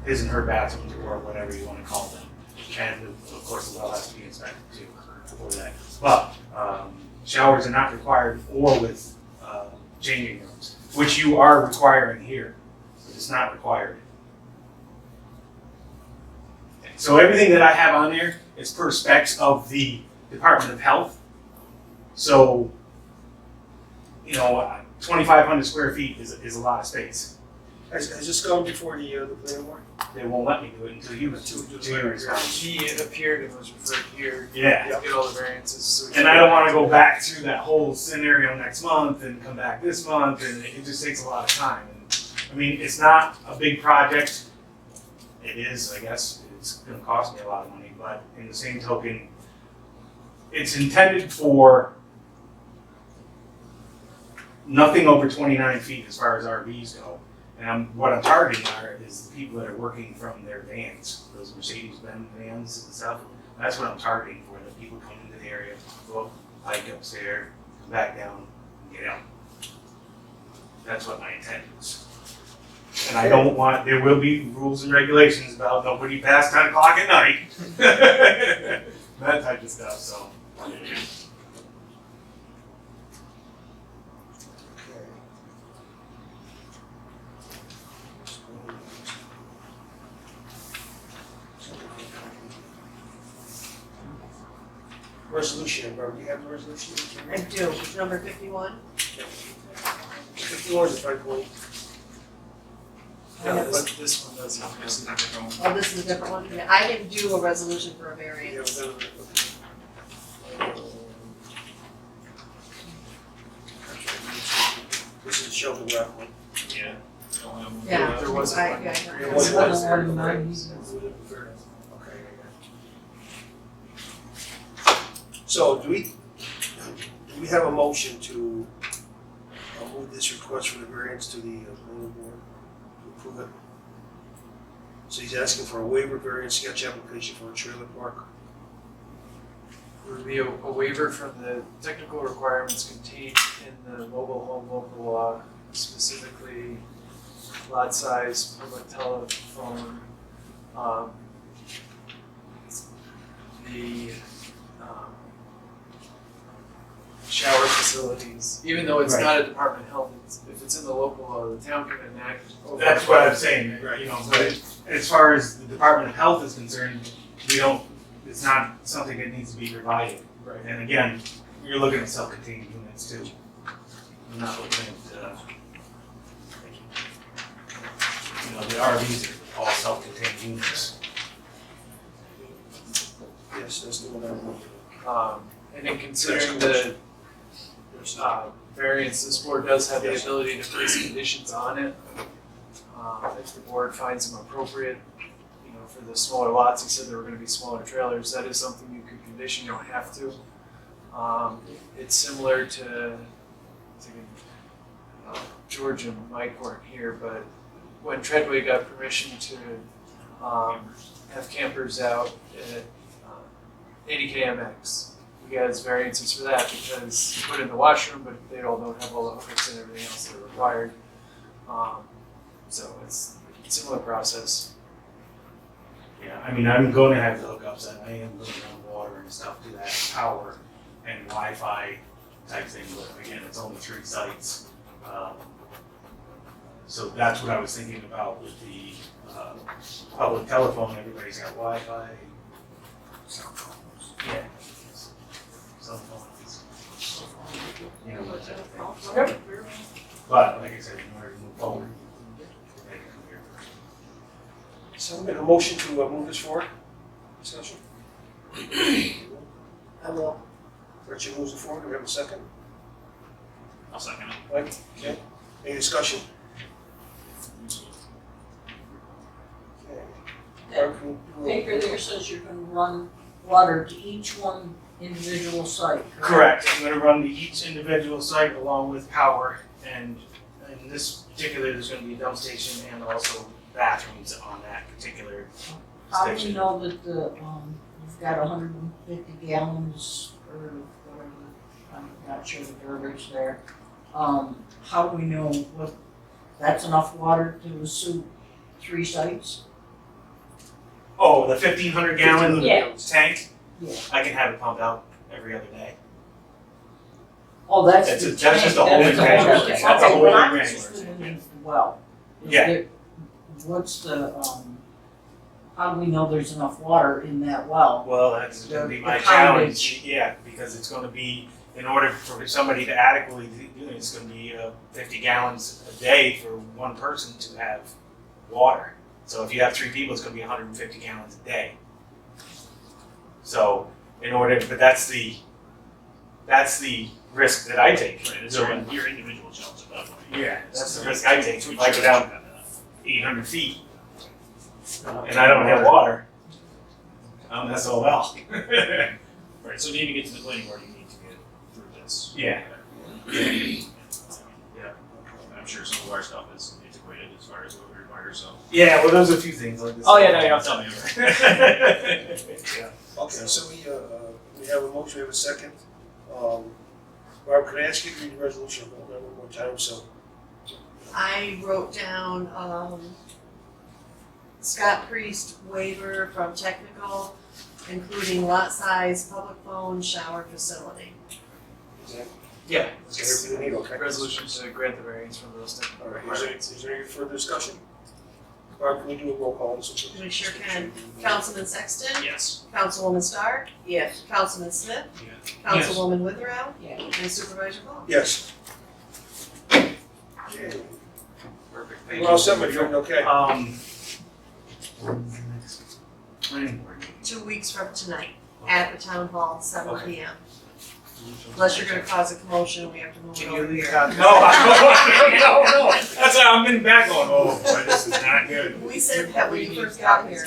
his and her bathrooms, or whatever you want to call them. And of course, the well has to be inspected too for that. But showers are not required, or with changing rooms, which you are requiring here, but it's not required. So everything that I have on there is per specs of the Department of Health. So, 2,500 square feet is a lot of space. Has this gone before the planning board? They won't let me do it until you do. He appeared and was referred here. Yeah. To get all the variances. So And I don't want to go back through that whole scenario next month and come back this month, and it just takes a lot of time. And, I mean, it's not a big project. It is, I guess. It's going to cost me a lot of money, but in the same token, it's intended for nothing over 29 feet as far as RVs go. And what I'm targeting is the people that are working from their vans, those Mercedes-Benz vans and stuff. That's what I'm targeting for, the people come into the area, go up, hike upstairs, come back down, and get out. That's what my intent is. And I don't want, there will be rules and regulations about nobody past 10 o'clock at night. That type of stuff, so. Resolution, Barbara, do you have the resolution? I do, it's number 51. 51 is the 5 point. Yeah, this one doesn't. This is a different one. Oh, this is a different one? Yeah, I didn't do a resolution for a Yeah, variance. This is Shelby Rock one. Yeah. Yeah, There wasn't I- one. yeah, There I- wasn't one. Okay. So do we have a motion to move this request for the variance to the planning board to approve it? So he's asking for a waiver variance sketch application for a trailer park. There would be a waiver from the technical requirements contained in the mobile home local law, specifically lot size, public telephone, the shower facilities. Even though it's Right. not a Department of Health, if it's in the local law, the town can enact. That's what I'm saying, but as far as the Department of Health is concerned, it's not something that needs to be provided. Right. And again, you're looking at self-contained units too. I'm not looking at, the RVs are all self-contained units. Yes, that's the one And in considering the variance, this board does have the ability to place conditions on it. If the board finds them appropriate, for the smaller lots, you said there were gonna be smaller trailers, that is something you could condition, you don't have to. It's similar to, George and Mike weren't here, but when Treadway got permission to have campers out at 80 KMX. We got variances for that because you put in the washroom, but they all don't have all the hookups and everything else that are required. So it's a similar process. Yeah, I mean, I'm going to have the hookups, and I am looking on water and stuff to that power and Wi-Fi type thing, but again, it's only 3 sites. So that's what I was thinking about with the public telephone, everybody's got Wi-Fi. Cell phones. Yeah. Cell phones. You know, that type of thing. But like I said, in order to move forward, they can come here. So we got a motion to move this forward, discussion? I will. Richard moves it forward, do we have a second? I'll second it. Mike, okay, any discussion? Okay. Paper there says you're gonna run water to each one individual site, Correct, I'm gonna run to each individual site along with power, and in this particular, there's gonna be a dump station and also bathrooms on that particular How do you station. know that you've got 150 gallons or whatever, I'm not sure the verbiage there. How do we know what, that's enough water to suit 3 sites? Oh, the 1,500 gallon Yeah. tank? Yeah. I can have it pumped out every other day. Oh, that's That's the a- that's just a tank, holding that's tank. a That's a okay, holding but I'm tank. interested in the well. Is Yeah. there- What's the, how do we know there's enough water in that well? Well, that's gonna be The my poundage. challenge, yeah, because it's gonna be, in order for somebody to adequately do it, it's gonna be 50 gallons a day for one person to have water. So if you have 3 people, it's gonna be 150 gallons a day. So, in order, but that's the risk that I take. Right, it's So, your individual shelves at that point. yeah, that's the risk I take, if I go down 800 feet, and I don't have water, I'm SOL. Right, so you need to get to the planning board, you need to get through this. Yeah. Yeah. I'm sure some of our stuff is antiquated as far as what we require, so. Yeah, well, there's a few things like this. Oh, yeah, no, you don't tell me. Yeah. Okay, so we have a motion, we have a second. Barb, could I ask you to read the resolution one more time, so? I wrote down, Scott Priest waiver from technical, including lot size, public phone, shower facility. Is that, Yeah. is that everything we need, okay? Resolution to grant the variance from those technical All right, requirements. is there any further discussion? Barb, can we do a roll call on this one? We sure can. Councilman Sexton? Yes. Councilwoman Stark? Yes. Councilman Smith? Yes. Councilwoman Withrow? Yeah. And Supervisor Paul? Yes. Okay. Perfect, We're all set, my friend, okay? When's the next planning board meeting? 2 weeks from tonight, at the town hall, 7 Okay. PM. Unless you're gonna cause a commotion, we have to move it Can over you leave here. copies? No, no. That's why I'm in back going, oh, boy, this is not good. We said that when you first got here.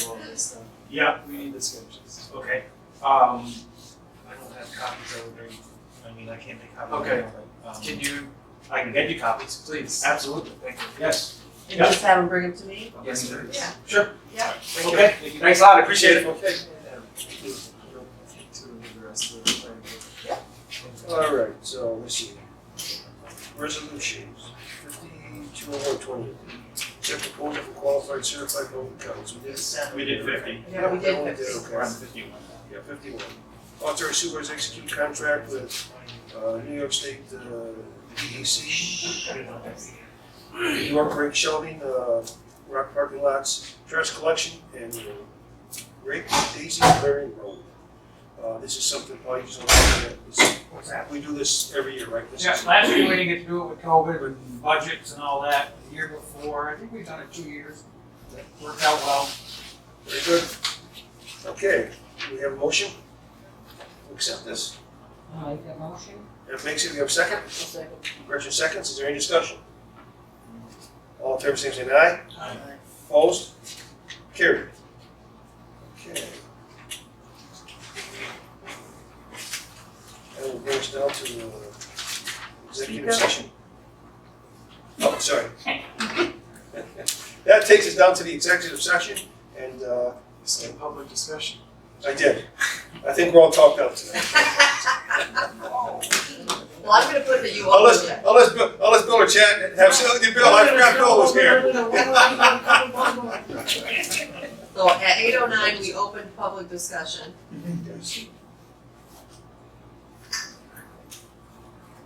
Yeah, We need the sketches. okay. I don't have copies of it. I mean, I can't make copies. Okay. But, Can you, I can get you copies. please? Absolutely. Thank you. yes. And just have them bring them to me? Yes, please. Yeah. Sure. Yeah. Okay. Thanks a lot. I appreciate it. Okay. To the rest of the planning board. All right, so let's see. Resolutions, 520120. Accept proposal for qualified certified public accountants. We did. We did 50. Yeah, we did 50. Okay. We're on 51. Yeah, 51. Authorize supervisor to execute contract with New York State DEC. New York rate shelving, rock parking lots, trash collection, and Rape Daisy Clearing Road. This is something probably just we do this every year, right? This Yeah, is- last year we didn't get to do it with COVID and budgets and all that. The year before, I think we've done it 2 years. That worked out well. Very good. Okay, we have a motion to accept this. I'll make that motion. If makes it, we have a second? Gretchen seconds, is there any discussion? All in favor, say aye. Aye. Opposed? Carried. Okay. And we'll bring us down to executive session. Oh, sorry. That takes us down to the executive session, and and, It's a public discussion. I did. I think we're all talked out tonight. Well, I'm gonna put that you all. Unless Bill or Chad have something, Bill, I forgot Bill was here. So at 8:09, we opened public discussion.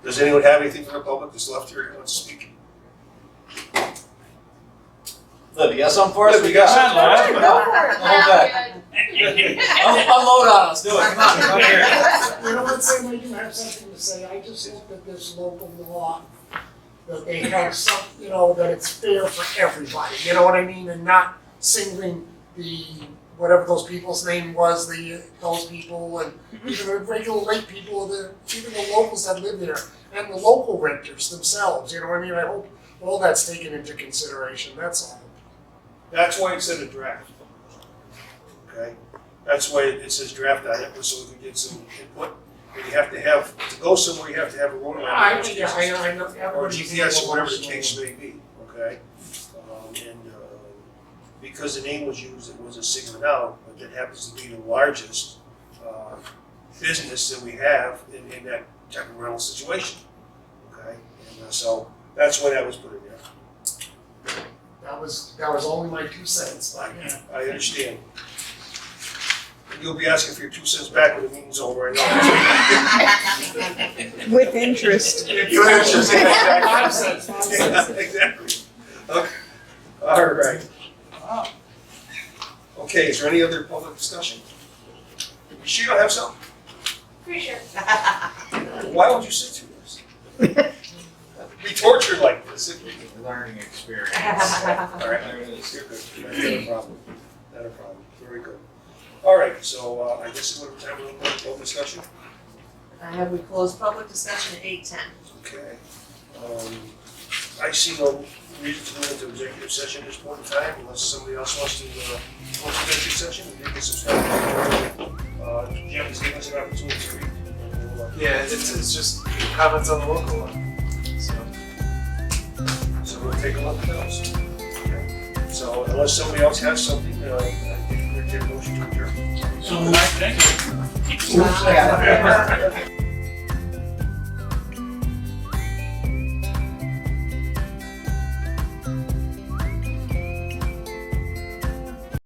Does anyone have anything from the public that's left here who wants to speak? Liv, you got something for us? Liv, you got something? something? Hold back. Unload on us, do it, come on, come here. You know what, Sam, I do have something to say, I just hope that this local law, that they have some, you know, that it's fair for everybody, you know what I mean, and not singling the, whatever those people's name was, those people, and even the regular lake people, even the locals that live there, and the local renters themselves, you know what I mean, I hope all that's taken into consideration, that's all. That's why it's in a draft. Okay? That's why it says draft on it, so we can get some input. And you have to have, to go somewhere, you have to have a road map. I know, Or GPS, or whatever the case may be, okay? Because the name was used, it wasn't singled out, but that happens to be the largest business that we have in that type of rental situation, okay? And so that's why that was put in there. That was only my 2 cents, but yeah. I understand. You'll be asking for your 2 cents back when the meeting's over, I know. With interest. With interest, exactly. Exactly. Okay. All right. Okay, is there any other public discussion? Sheila, have something? Pretty sure. Why would you sit through this? Be tortured like this. Learning experience. All right, you're good. Not a problem. Not a problem. Very good. All right, so I guess we're time for a little discussion. I have we closed public discussion at 8:10. Okay. I see no reason to go into executive session at this point in time, unless somebody else wants to go into executive session. We did get some stuff. Jim has given us an opportunity to read. Yeah, it's just comments on the local one. So we'll take a look at those. Okay. So unless somebody else has something, I think we're going to take a motion to adjourn. So, thank you.